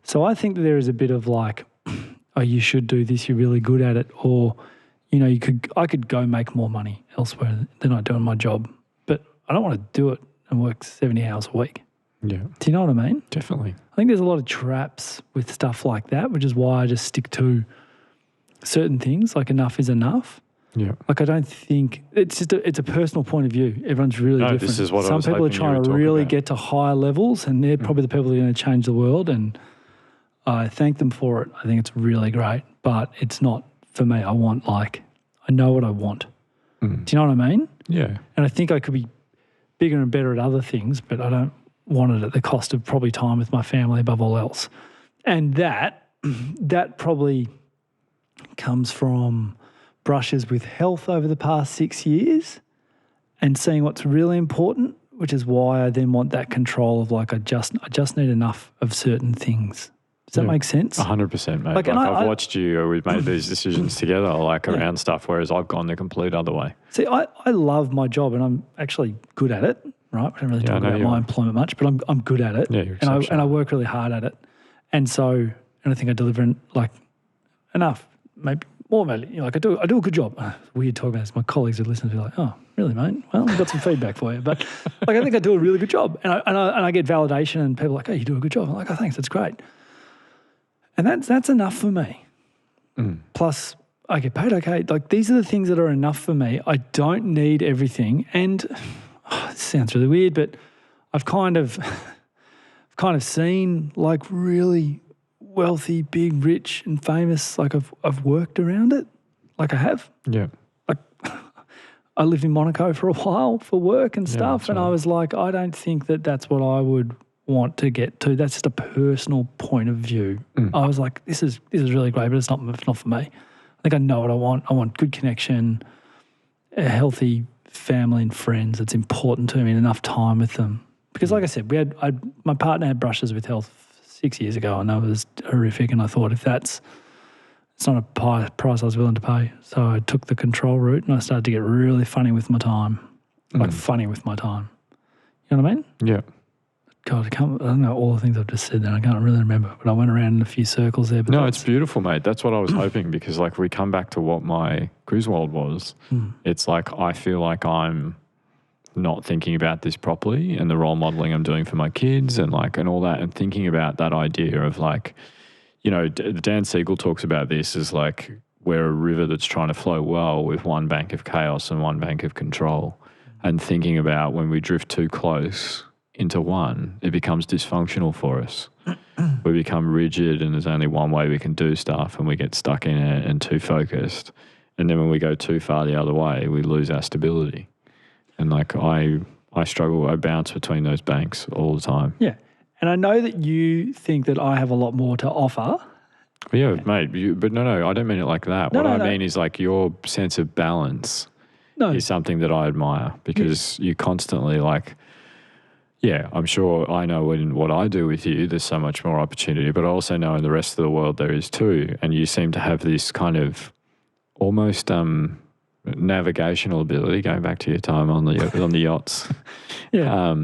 So I think that there is a bit of like, oh, you should do this, you're really good at it, or, you know, I could go make more money elsewhere than I do in my job, but I don't want to do it and work 70 hours a week. Yeah. Do you know what I mean? Definitely. I think there's a lot of traps with stuff like that, which is why I just stick to certain things, like enough is enough. Yeah. Like I don't think it's just it's a personal point of view. Everyone's really different. This is what I Some was people are hoping you trying would to talk really about. get to higher levels, and they're probably the people who are going to change the world. And I thank them for it. I think it's really great, but it's not for me. I know what I want. Do you know what I mean? Yeah. And I think I could be bigger and better at other things, but I don't want it at the cost of probably time with my family above all else. And that probably comes from brushes with health over the past 6 years and seeing what's really important, which is why I then want that control of like I just need enough of certain things. Does that make sense? 100%, mate. Like, Like and I've watched you, we've made these decisions together, like around stuff, whereas I've gone the complete other way. See, I love my job and I'm actually good at it, right? I don't really talk I know about you my are. employment much, but I'm good at it. Yeah, you're and exceptional. I work really hard at it. And I think I deliver like enough, maybe more value. You know, like I do a good job. Weird talking about this. My colleagues who listen to be like, oh, really, mate? Well, I've got some feedback for you. But like I think I do a really good job. And I get validation and people are like, oh, you do a good job. I'm like, oh, thanks, that's great. And that's enough for me. Plus, I get paid okay. Like these are the things that are enough for me. I don't need everything. And this sounds really weird, but I've kind of seen like really wealthy, big, rich and famous, like I've worked around it. Like I have. Yeah. Like I lived in Monaco for a while for work and stuff. that's And right. I was like, I don't think that that's what I would want to get to. That's just a personal point of view. I was like, this is really great, but it's not for me. I think I know what I want. I want good connection, a healthy family and friends. It's important to me and enough time with them. Because like I said, my partner had brushes with health 6 years ago and that was horrific. And I thought it's not a price I was willing to pay. So I took the control route and I started to get really funny with my time. Like funny with my time. You know what I mean? Yeah. God, I don't know all the things I've just said there. I can't really remember, but I went around in a few circles there. But No, it's beautiful, mate. That's what I was hoping because like we come back to what my Griswold was. It's like I feel like I'm not thinking about this properly and the role modeling I'm doing for my kids and all that and thinking about that idea of like, you know, Dan Siegel talks about this as like we're a river that's trying to flow well with one bank of chaos and one bank of control and thinking about when we drift too close into one, it becomes dysfunctional for us. We become rigid and there's only one way we can do stuff and we get stuck in it and too focused. And then when we go too far the other way, we lose our stability. And like I struggle, I bounce between those banks all the time. Yeah. And I know that you think that I have a lot more to offer. Yeah, mate, but no, I don't mean it like that. No, what I no. mean is like your sense of balance No. is something that I admire because you constantly like, yeah, I'm sure I know in what I do with you, there's so much more opportunity, but I also know in the rest of the world there is too. And you seem to have this kind of almost navigational ability, going back to your time on the yachts. Yeah.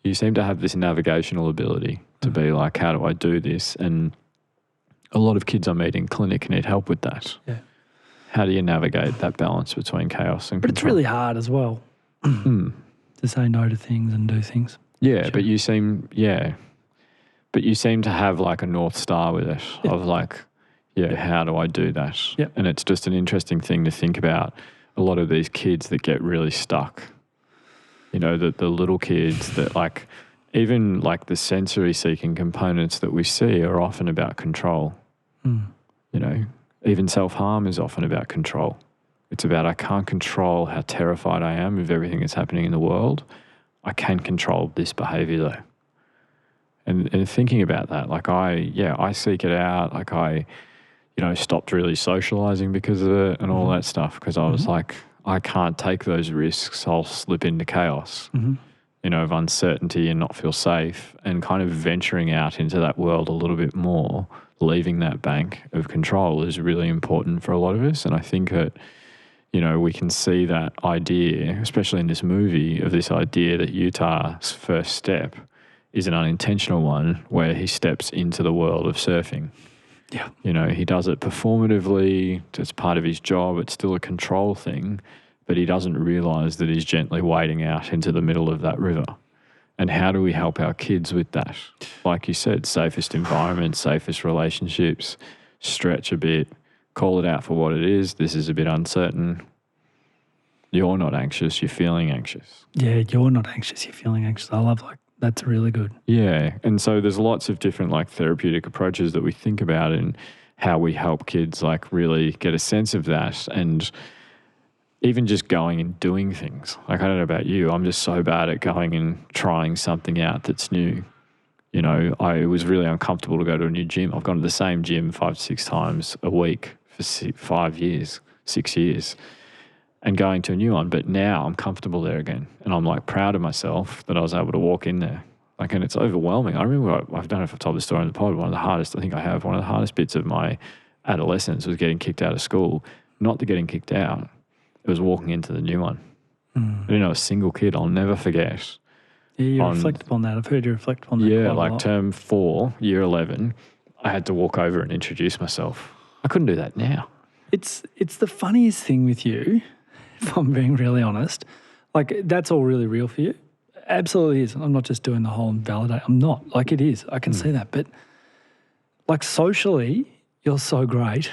You seem to have this navigational ability to be like, how do I do this? And a lot of kids I meet in clinic need help with that. Yeah. How do you navigate that balance between chaos and But it's control? really hard as well to say no to things and do things. Yeah, Sure. but you seem to have like a North Star with it of like, how do I do that? Yep. And it's just an interesting thing to think about. A lot of these kids that get really stuck, you know, the little kids that like, even like the sensory seeking components that we see are often about control. You know, even self-harm is often about control. It's about I can't control how terrified I am of everything that's happening in the world. I can control this behavior though. And thinking about that, like I seek it out. Like I, you know, stopped really socializing because of it and all that stuff because I was like, I can't take those risks. I'll slip into chaos, you know, of uncertainty and not feel safe and kind of venturing out into that world a little bit more, leaving that bank of control is really important for a lot of us. And I think that, we can see that idea, especially in this movie, of this idea that Utah's first step is an unintentional one where he steps into the world of surfing. Yeah. He does it performatively. It's part of his job. It's still a control thing, but he doesn't realize that he's gently wading out into the middle of that river. And how do we help our kids with that? Like you said, safest environment, safest relationships, stretch a bit, call it out for what it is. This is a bit uncertain. You're not anxious, you're feeling anxious. Yeah, you're not anxious, you're feeling anxious. I love that's really good. Yeah. And so there's lots of different therapeutic approaches that we think about and how we help kids really get a sense of that. And even just going and doing things. I don't know about you, I'm just so bad at going and trying something out that's new. I was really uncomfortable to go to a new gym. I've gone to the same gym 5 to 6 times a week for 5 years, 6 years, and going to a new one. But now I'm comfortable there again. And I'm proud of myself that I was able to walk in there. And it's overwhelming. I remember, I don't know if I've told this story on the pod, one of the hardest bits of my adolescence was getting kicked out of school. Not the getting kicked out. It was walking into the new one. A single kid I'll never forget. Yeah, you reflect upon that. I've heard you reflect upon that. Yeah, term 4, year 11, I had to walk over and introduce myself. I couldn't do that now. It's the funniest thing with you, if I'm being really honest. That's all really real for you. Absolutely is. I'm not just doing the whole validate. I'm not. It is. I can see that. But socially, you're so great.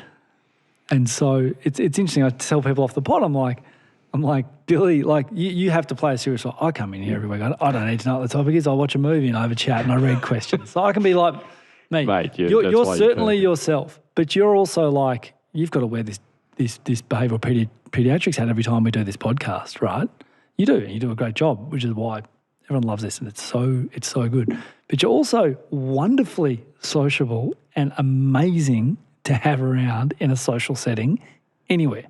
And so it's interesting. I tell people off the pod, I'm like, Billy, you have to play a serious role. I come in here every week. I don't need to know what the topic is. I watch a movie and I have a chat and I read questions. So I can be like, me. Mate, you're certainly yourself, but you're also you've got to wear this behavioural pediatrics hat every time we do this podcast, right? You do. You do a great job, which is why everyone loves this and it's so good. But you're also wonderfully sociable and amazing to have around in a social setting anywhere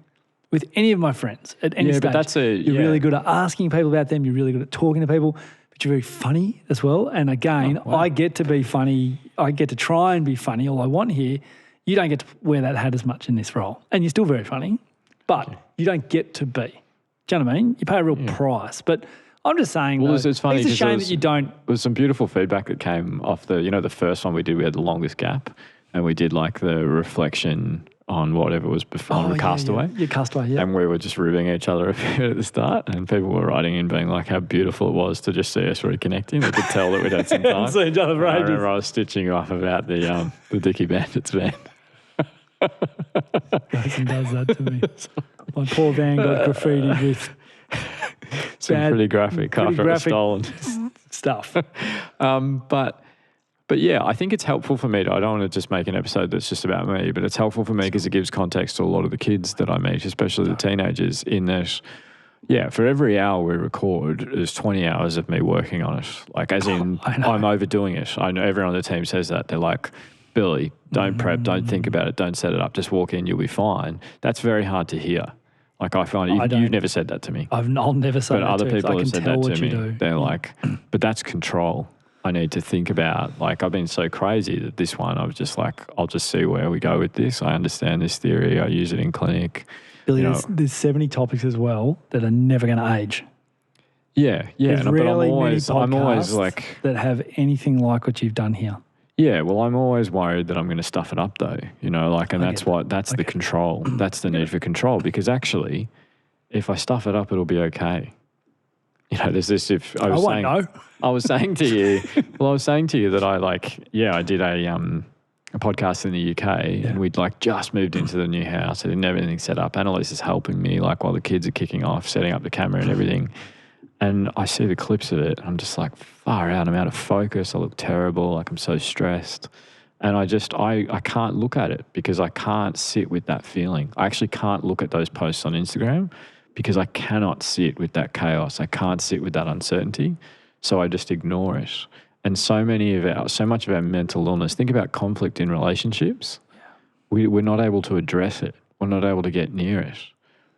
with any of my friends at any stage. But you're really good at asking people about them. You're really good at talking to people, but you're very funny as well. And again, I get to be funny. I get to try and be funny. All I want here, you don't get to wear that hat as much in this role. And you're still very funny, but you don't get to be. Do you know what I mean? You pay a real price. But I'm just saying, it's funny. It's a shame that you don't. There was some beautiful feedback that came off the first one we did, we had the longest gap. And we did the reflection on whatever was before Castaway. Yeah, Castaway, yeah. And we were just ribbing each other a bit at the start. And people were writing in being how beautiful it was to just see us reconnecting. They could tell that we'd had some time. See each other for I ages. remember I was stitching you up about the Dickie Bandits van. Grayson does that to me. My poor van got graffitied with some pretty graphic after it was stolen. Stuff. But yeah, I think it's helpful for me. I don't want to just make an episode that's just about me, but it's helpful for me because it gives context to a lot of the kids that I meet, especially the teenagers, in that, for every hour we record, there's 20 hours of me working on it. As in, I'm overdoing it. I know everyone on the team says that. They're like, Billy, don't prep, don't think about it, don't set it up, just walk in, you'll be fine. That's very hard to hear. I find you've never said that to me. I'll never say that to you. But other people have said that to me. Do. They're like, but that's control. I need to think about, I've been so crazy that this one, I was just I'll just see where we go with this. I understand this theory. I use it in clinic. Billy, there's 70 topics as well that are never going to age. Yeah. There's but rarely I'm always that have anything like what you've done here. Yeah, well, I'm always worried that I'm going to stuff it up though, and that's the control. That's the need for control, because actually, if I stuff it up, it'll be okay. There's this, I was saying to you that I did a podcast in the UK and we'd just moved into the new house. I didn't have anything set up. Annalise is helping me while the kids are kicking off, setting up the camera and everything. And I see the clips of it. I'm just far out. I'm out of focus. I look terrible. I'm so stressed. And I can't look at it because I can't sit with that feeling. I actually can't look at those posts on Instagram because I cannot sit with that chaos. I can't sit with that uncertainty. So I just ignore it. And so much of our mental illness, think about conflict in relationships. We're not able to address it. We're not able to get near it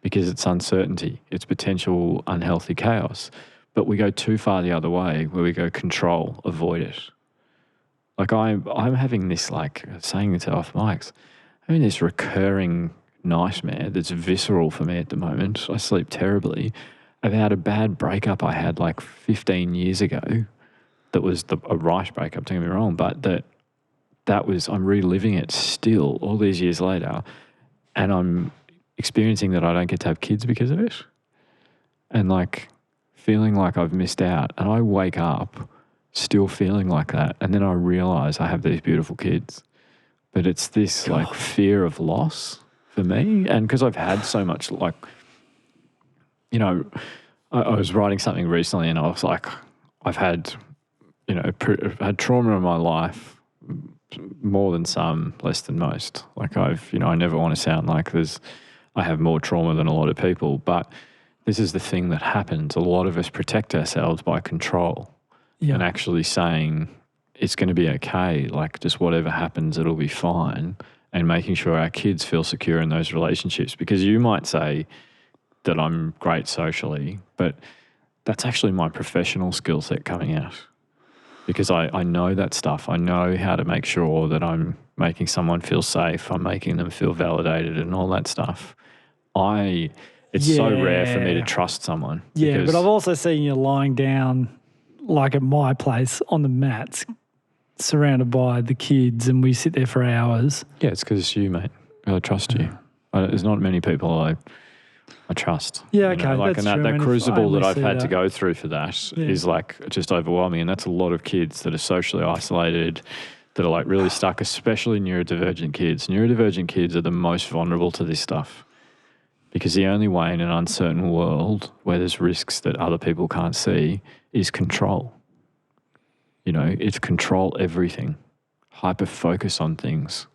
because it's uncertainty. It's potential unhealthy chaos. But we go too far the other way where we go control, avoid it. I'm having this, saying it off mics, having this recurring nightmare that's visceral for me at the moment. I sleep terribly. I've had a bad breakup I had like 15 years ago that was a right breakup, don't get me wrong, but that was, I'm reliving it still all these years later, and I'm experiencing that I don't get to have kids because of it, and like feeling like I've missed out. And I wake up still feeling like that, and then I realise I have these beautiful kids. But it's this like fear of loss for me, and because I've had so much, like, you know, I was writing something recently and I was like, I've had, you know, had trauma in my life more than some, less than most. Like I never want to sound like I have more trauma than a lot of people, but this is the thing that happens. A lot of us protect ourselves by control and actually saying it's going to be okay. Like just whatever happens, it'll be fine, and making sure our kids feel secure in those relationships. Because you might say that I'm great socially, but that's actually my professional skill set coming out. Because I know that stuff. I know how to make sure that I'm making someone feel safe. I'm making them feel validated and all that stuff. It's so rare for me to trust someone. Yeah, but I've also seen you lying down, like at my place, on the mats, surrounded by the kids, and we sit there for hours. Yeah, it's because it's you, mate. I trust you. There's not many people I trust. Yeah, okay, like, that's and true. that crucible that I've had that. to go through for that is like just overwhelming. And that's a lot of kids that are socially isolated, that are like really stuck, especially neurodivergent kids. Neurodivergent kids are the most vulnerable to this stuff, because the only way in an uncertain world where there's risks that other people can't see is control. You know, it's control everything, hyper focus on things,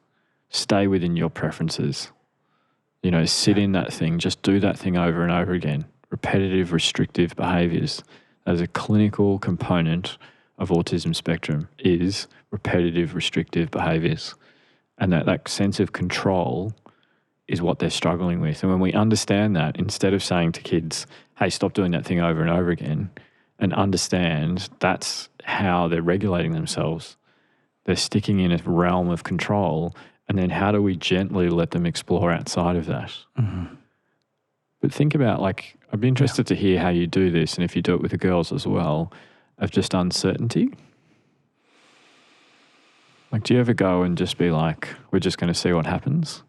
stay within your preferences. You know, sit in that thing, just do that thing over and over again. Repetitive, restrictive behaviours. As a clinical component of autism spectrum is repetitive, restrictive behaviours. And that sense of control is what they're struggling with. And when we understand that, instead of saying to kids, hey, stop doing that thing over and over again, and understand that's how they're regulating themselves, they're sticking in a realm of control. And then how do we gently let them explore outside of that? Mm-hmm. But think about, like, I'd be interested to hear how you do this, and if you do it with the girls as well, of just uncertainty. Like, do you ever go and just be like, we're just going to see what happens?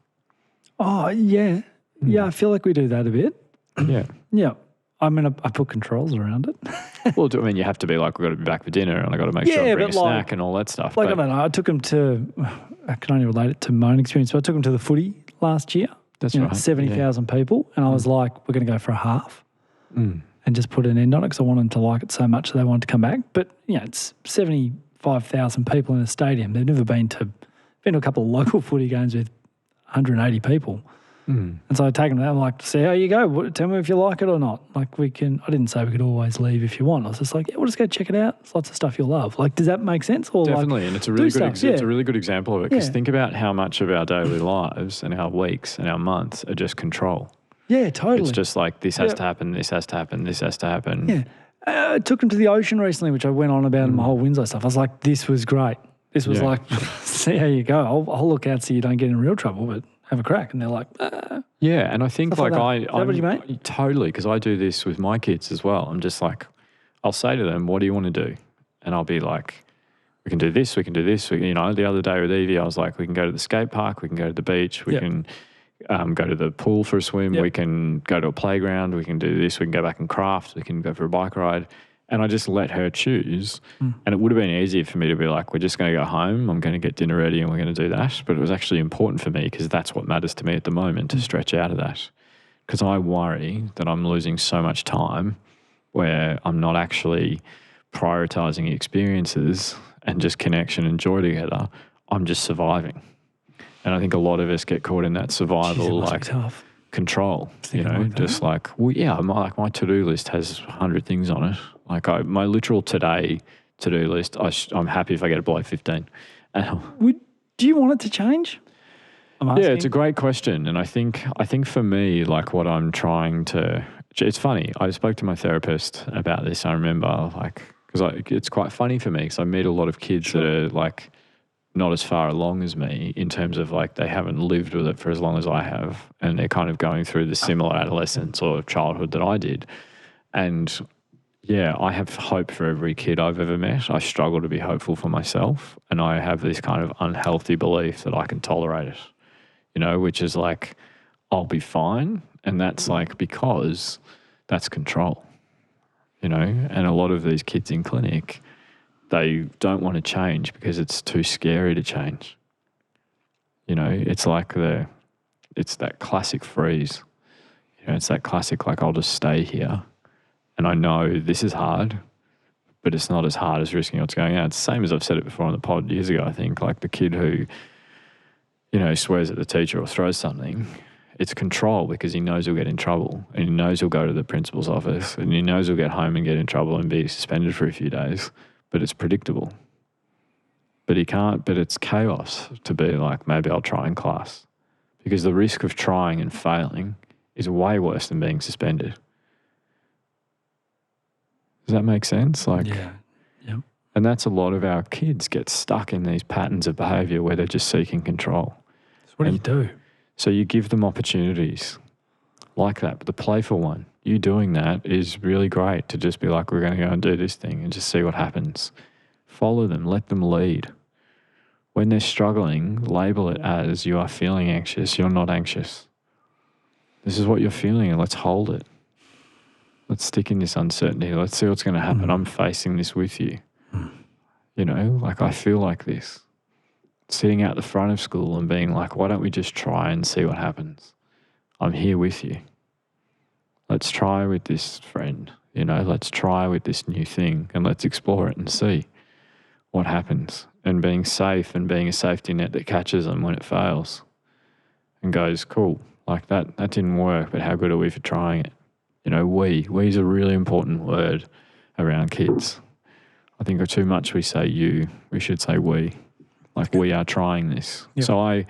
Oh, yeah. Yeah, I feel like we do that a bit. Yeah. Yeah. I mean, I put controls around it. Well, I mean, you have to be like, we've got to be back for dinner, and I've got to make sure I bring a snack and all that stuff. Like, I don't know, I took them I can only relate it to my own experience, but I took them to the footy last year. That's right. 70,000 people, and I was like, we're going to go for a half and just put an end on it because I want them to like it so much that they wanted to come back. But, it's 75,000 people in a stadium. They've never been to a couple of local footy games with 180 people. And so I take them there. I'm like, see how you go. Tell me if you like it or not. Like I didn't say we could always leave if you want. I was just like, yeah, we'll just go check it out. There's lots of stuff you'll love. Like, does that make sense? Or definitely. Like, and it's a really it's a really good example of it, because think about how much of our daily lives and our weeks and our months are just control. Yeah, totally. It's just like, this has to happen, this has to happen, this has to happen. Yeah. I took them to the ocean recently, which I went on about in my whole Winslow stuff. I was like, this was great. This was like, see how you go. I'll look out so you don't get in real trouble, but have a crack. And they're like, Yeah, and I think like that. is that what you mean? Totally, because I do this with my kids as well. I'm just like, I'll say to them, what do you want to do? And I'll be like, we can do this, we can do this. The other day with Evie, I was like, we can go to the skate park, we can go to the beach, we can go to the pool for a swim, we can go to a playground, we can do this, we can go back and craft, we can go for a bike ride. And I just let her choose. And it would have been easier for me to be like, we're just going to go home, I'm going to get dinner ready and we're going to do that. But it was actually important for me, because that's what matters to me at the moment, to stretch out of that. Because I worry that I'm losing so much time where I'm not actually prioritising experiences and just connection and joy together. I'm just surviving. And I think a lot of us get caught in that survival, control, just like, my to-do list has 100 things on it. Like my literal today to-do list, I'm happy if I get it below 15. Do you want it to change? Yeah, it's a great question. And I think for me, like what I'm trying to, it's funny. I spoke to my therapist about this. I remember because it's quite funny for me, because I meet a lot of kids that are like not as far along as me in terms of like they haven't lived with it for as long as I have, and they're kind of going through the similar adolescence or childhood that I did. And yeah, I have hope for every kid I've ever met. I struggle to be hopeful for myself, and I have this kind of unhealthy belief that I can tolerate it, you know, which is like, I'll be fine. And that's like, because that's control, you know, and a lot of these kids in clinic, they don't want to change because it's too scary to change. You know, it's like it's that classic freeze. You know, it's that classic, like, I'll just stay here. And I know this is hard, but it's not as hard as risking what's going on. It's the same as I've said it before on the pod years ago, I think, like the kid who, you know, swears at the teacher or throws something. It's control because he knows he'll get in trouble, and he knows he'll go to the principal's office, and he knows he'll get home and get in trouble and be suspended for a few days, but it's predictable. But it's chaos to be like, maybe I'll try in class, because the risk of trying and failing is way worse than being suspended. Does that make sense? Like, yeah. Yep. And that's a lot of our kids get stuck in these patterns of behaviour where they're just seeking control. So what do you do? So you give them opportunities like that, but the playful one. You doing that is really great, to just be like, we're going to go and do this thing and just see what happens. Follow them, let them lead. When they're struggling, label it as, you are feeling anxious, you're not anxious. This is what you're feeling, and let's hold it. Let's stick in this uncertainty. Let's see what's going to happen. I'm facing this with you. You know, like, I feel like this. Sitting out the front of school and being like, why don't we just try and see what happens? I'm here with you. Let's try with this friend, you know, let's try with this new thing, and let's explore it and see what happens. And being safe, and being a safety net that catches them when it fails and goes, cool, like that didn't work, but how good are we for trying it? You know, we is a really important word around kids. I think too much we say you, we should say we. Like, we are trying this. Yep. So I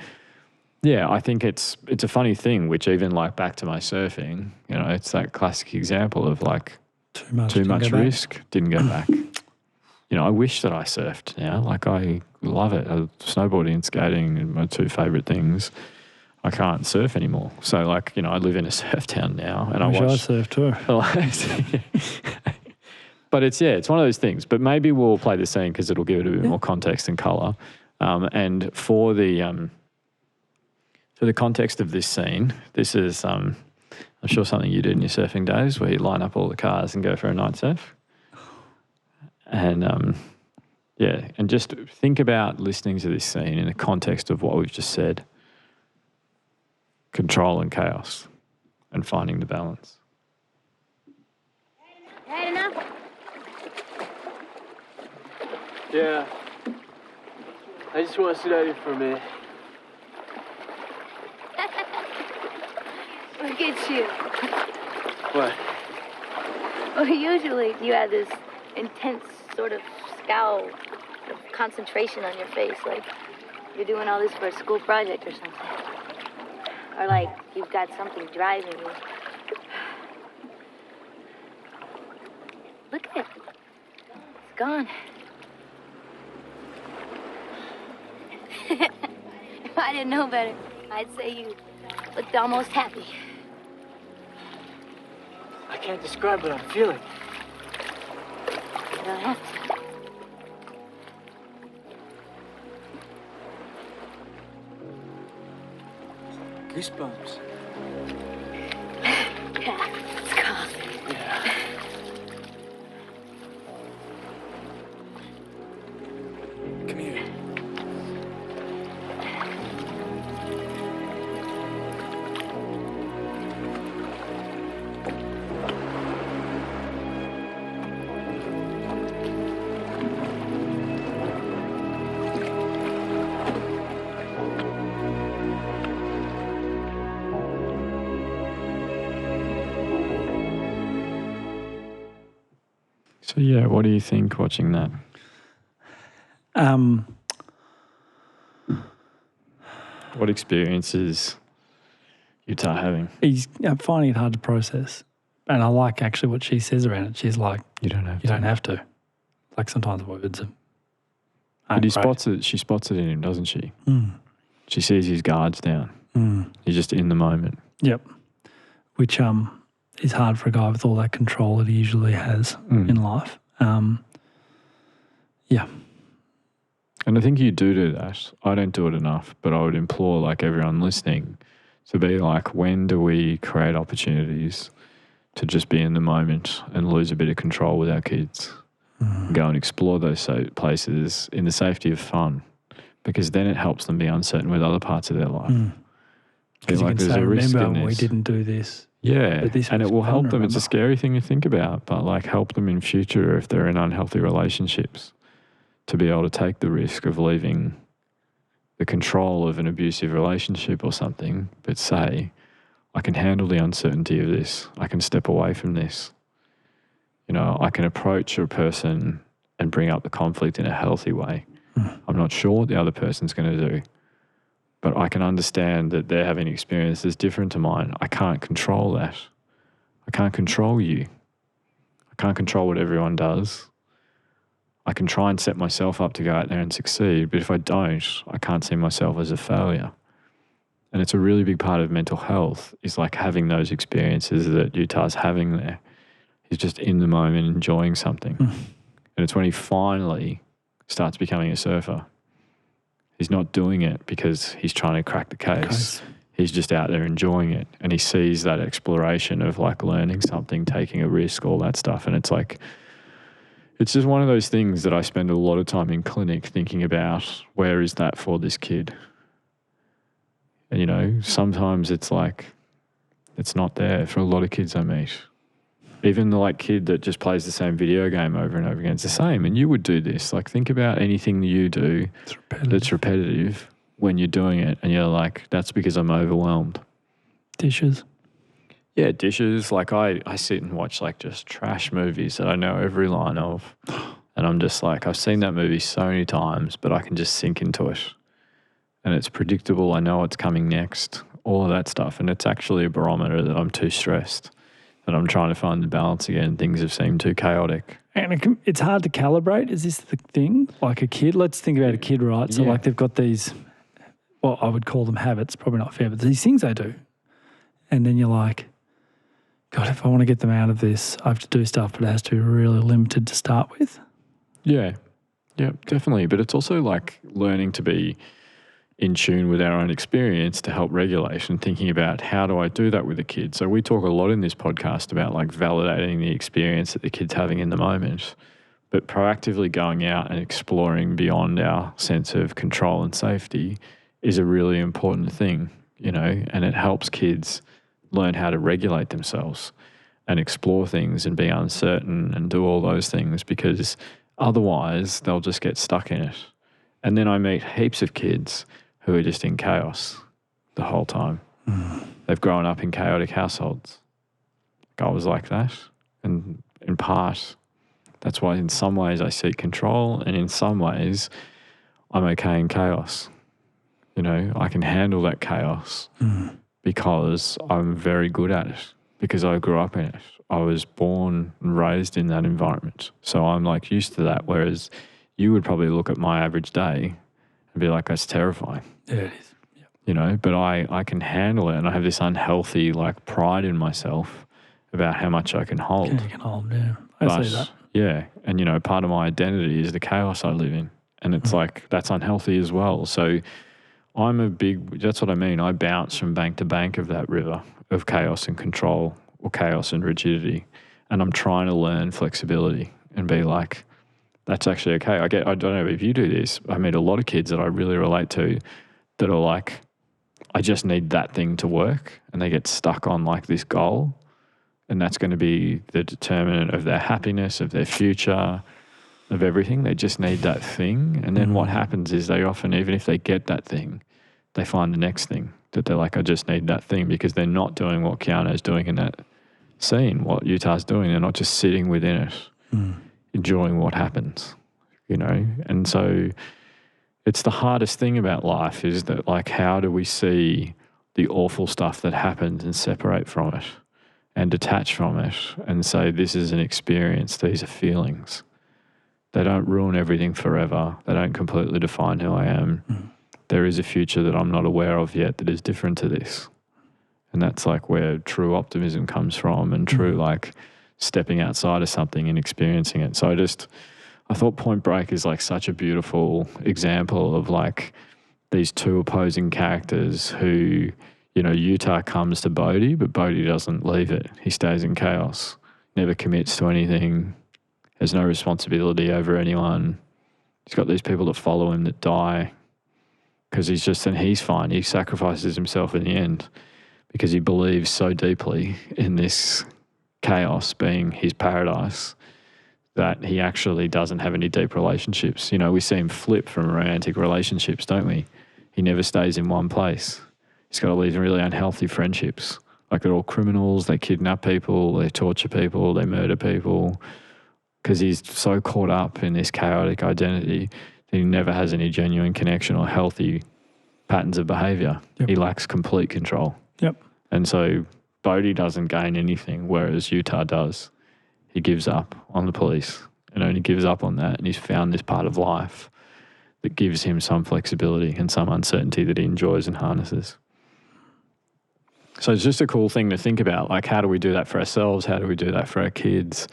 think it's a funny thing, which even like back to my surfing, you know, it's that classic example of like too much risk, didn't go back. You know, I wish that I surfed now. Like, I love it. Snowboarding and skating are my two favourite things. I can't surf anymore. So like, you know, I live in a surf town now, and I surf too. But it's one of those things. But maybe we'll play the scene because it'll give it a bit more context and colour. And for the context of this scene, this is I'm sure something you did in your surfing days, where you line up all the cars and go for a night surf. And and just think about listening to this scene in the context of what we've just said. Control and chaos, and finding the balance. Had enough? Yeah. I just want to sit out here for a minute. Look at you. What? Well, usually you have this intense sort of scowl of concentration on your face, like you're doing all this for a school project or something. Or like you've got something driving you. Look at it. It's gone. If I didn't know better, I'd say you looked almost happy. I can't describe what I'm feeling. You don't have to. Goosebumps. Yeah, it's gone. Yeah. Come here. So yeah, what do you think watching that? What experiences Utah having? I'm finding it hard to process. And I like actually what she says around it. She's like, You don't have you don't have to. Like, sometimes words are But she spots it in him, doesn't she? Mm. She sees his guards down. Mm. He's just in the moment. Yep. Which is hard for a guy with all that control that he usually has in life. Yeah. And I think you do that. I don't do it enough, but I would implore like everyone listening to be like, when do we create opportunities to just be in the moment and lose a bit of control with our kids? Go and explore those places in the safety of fun, because then it helps them be uncertain with other parts of their life. Because you can say, remember, we didn't do this. Yeah, But this and was it will fun, help them. remember? It's a scary thing to think about, but like help them in future if they're in unhealthy relationships to be able to take the risk of leaving the control of an abusive relationship or something, but say, I can handle the uncertainty of this. I can step away from this. You know, I can approach a person and bring up the conflict in a healthy way. I'm not sure what the other person's going to do, but I can understand that they're having experiences different to mine. I can't control that. I can't control you. I can't control what everyone does. I can try and set myself up to go out there and succeed, but if I don't, I can't see myself as a failure. And it's a really big part of mental health is like having those experiences that Utah's having there. He's just in the moment enjoying something. And it's when he finally starts becoming a surfer. He's not doing it because he's trying to crack the case. He's just out there enjoying it. And he sees that exploration of like learning something, taking a risk, all that stuff. And it's like, it's just one of those things that I spend a lot of time in clinic thinking about, where is that for this kid? And, you know, sometimes it's like, it's not there for a lot of kids I meet. Even the like kid that just plays the same video game over and over again, it's the same. And you would do this. Like think about anything that you do that's repetitive when you're doing it and you're like, that's because I'm overwhelmed. Dishes. Yeah, dishes. Like I sit and watch like just trash movies that I know every line of. And I'm just like, I've seen that movie so many times, but I can just sink into it. And it's predictable. I know what's coming next, all of that stuff. And it's actually a barometer that I'm too stressed, that I'm trying to find the balance again. Things have seemed too chaotic. And it's hard to calibrate. Is this the thing? Like a kid, let's think about a kid, right? So like they've got these, well, I would call them habits, probably not fair, but these things they do. And then you're like, God, if I want to get them out of this, I have to do stuff, but it has to be really limited to start with. Yeah, definitely. But it's also like learning to be in tune with our own experience to help regulate and thinking about how do I do that with a kid. So we talk a lot in this podcast about like validating the experience that the kid's having in the moment, but proactively going out and exploring beyond our sense of control and safety is a really important thing, you know, and it helps kids learn how to regulate themselves and explore things and be uncertain and do all those things, because otherwise they'll just get stuck in it. And then I meet heaps of kids who are just in chaos the whole time. They've grown up in chaotic households. I was like that. And in part, that's why in some ways I seek control, and in some ways I'm okay in chaos. You know, I can handle that chaos because I'm very good at it, because I grew up in it. I was born and raised in that environment. So I'm like used to that, whereas you would probably look at my average day and be like, that's terrifying. Yeah, it is. Yep. You know, but I can handle it, and I have this unhealthy like pride in myself about how much I can hold. Yeah, you can hold, yeah. I see that. Yeah, and you know, part of my identity is the chaos I live in, and it's like that's unhealthy as well. So that's what I mean. I bounce from bank to bank of that river of chaos and control, or chaos and rigidity, and I'm trying to learn flexibility and be like, that's actually okay. I don't know if you do this. I meet a lot of kids that I really relate to that are like, I just need that thing to work, and they get stuck on like this goal, and that's going to be the determinant of their happiness, of their future, of everything. They just need that thing. And then what happens is they often, even if they get that thing, they find the next thing that they're like, I just need that thing, because they're not doing what Keanu's doing in that scene, what Utah's doing. They're not just sitting within it, enjoying what happens, you know? And so it's the hardest thing about life is that like, how do we see the awful stuff that happens and separate from it and detach from it and say, this is an experience, these are feelings. They don't ruin everything forever. They don't completely define who I am. There is a future that I'm not aware of yet that is different to this. And that's like where true optimism comes from, and true like stepping outside of something and experiencing it. So I thought Point Break is like such a beautiful example of like these two opposing characters who, you know, Utah comes to Bodhi, but Bodhi doesn't leave it. He stays in chaos, never commits to anything, has no responsibility over anyone. He's got these people that follow him that die because he's fine. He sacrifices himself in the end because he believes so deeply in this chaos being his paradise that he actually doesn't have any deep relationships. You know, we see him flip from romantic relationships, don't we? He never stays in one place. He's got all these really unhealthy friendships. Like they're all criminals, they kidnap people, they torture people, they murder people, because he's so caught up in this chaotic identity that he never has any genuine connection or healthy patterns of behaviour. He lacks complete control. And so Bodhi doesn't gain anything, whereas Utah does. He gives up on the police and only gives up on that, and he's found this part of life that gives him some flexibility and some uncertainty that he enjoys and harnesses. So it's just a cool thing to think about, like how do we do that for ourselves? How do we do that for our kids?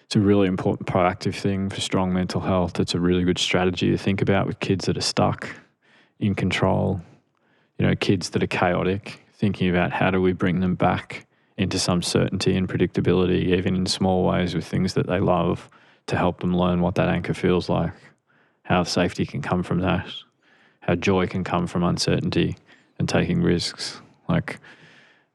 It's a really important proactive thing for strong mental health. It's a really good strategy to think about with kids that are stuck in control, you know, kids that are chaotic, thinking about how do we bring them back into some certainty and predictability, even in small ways with things that they love, to help them learn what that anchor feels like, how safety can come from that, how joy can come from uncertainty and taking risks.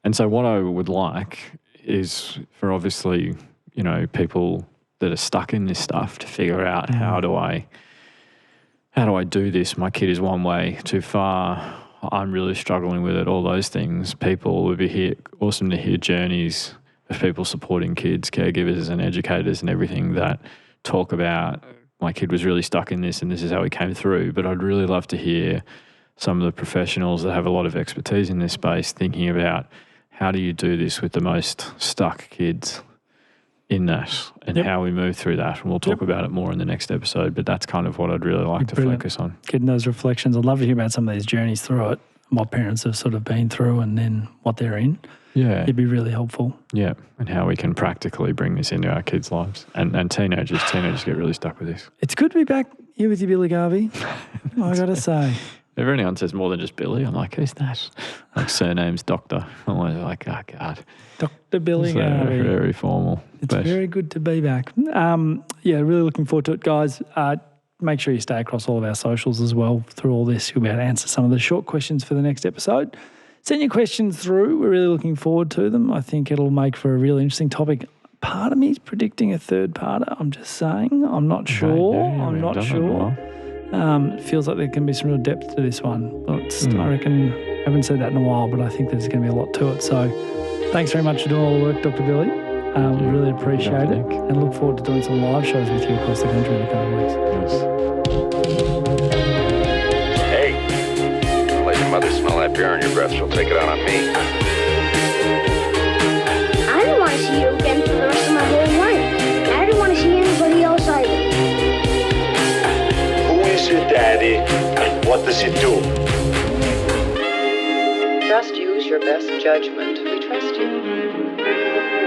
And so what I would like is for obviously, you know, people that are stuck in this stuff to figure out how do I do this? My kid is one way too far. I'm really struggling with it, all those things. People would be awesome to hear journeys of people supporting kids, caregivers and educators and everything that talk about my kid was really stuck in this and this is how he came through. But I'd really love to hear some of the professionals that have a lot of expertise in this space thinking about how do you do this with the most stuck kids in that and how we move through that. And we'll talk about it more in the next episode, but that's kind of what I'd really like to focus on. Getting those reflections. I'd love to hear about some of these journeys through it, what parents have sort of been through and then what they're in. Yeah. It'd be really helpful. Yeah. And how we can practically bring this into our kids' lives. And teenagers get really stuck with this. It's good to be back here with you, Billy Garvey. I got to say. If anyone says more than just Billy, I'm like, who's that? Like surname's Doctor. I'm always like, oh, God. Dr. Billy Garvey. Very formal. It's very good to be back. Really looking forward to it, guys. Make sure you stay across all of our socials as well through all this. You'll be able to answer some of the short questions for the next episode. Send your questions through. We're really looking forward to them. I think it'll make for a really interesting topic. Part of me is predicting a third parter. I'm just saying. I'm not sure. I'm not sure. It feels like there can be some real depth to this one. I reckon, I haven't said that in a while, but I think there's going to be a lot to it. So thanks very much for doing all the work, Dr. Billy. We really appreciate it and look forward to doing some live shows with you across the country in the coming weeks. Hey, don't let your mother smell that beer on your breath. She'll take it out on me. I don't want to see you again for the rest of my whole life. I don't want to see anybody else either. Who is your daddy and what does he do? Just use your best judgment. We trust you.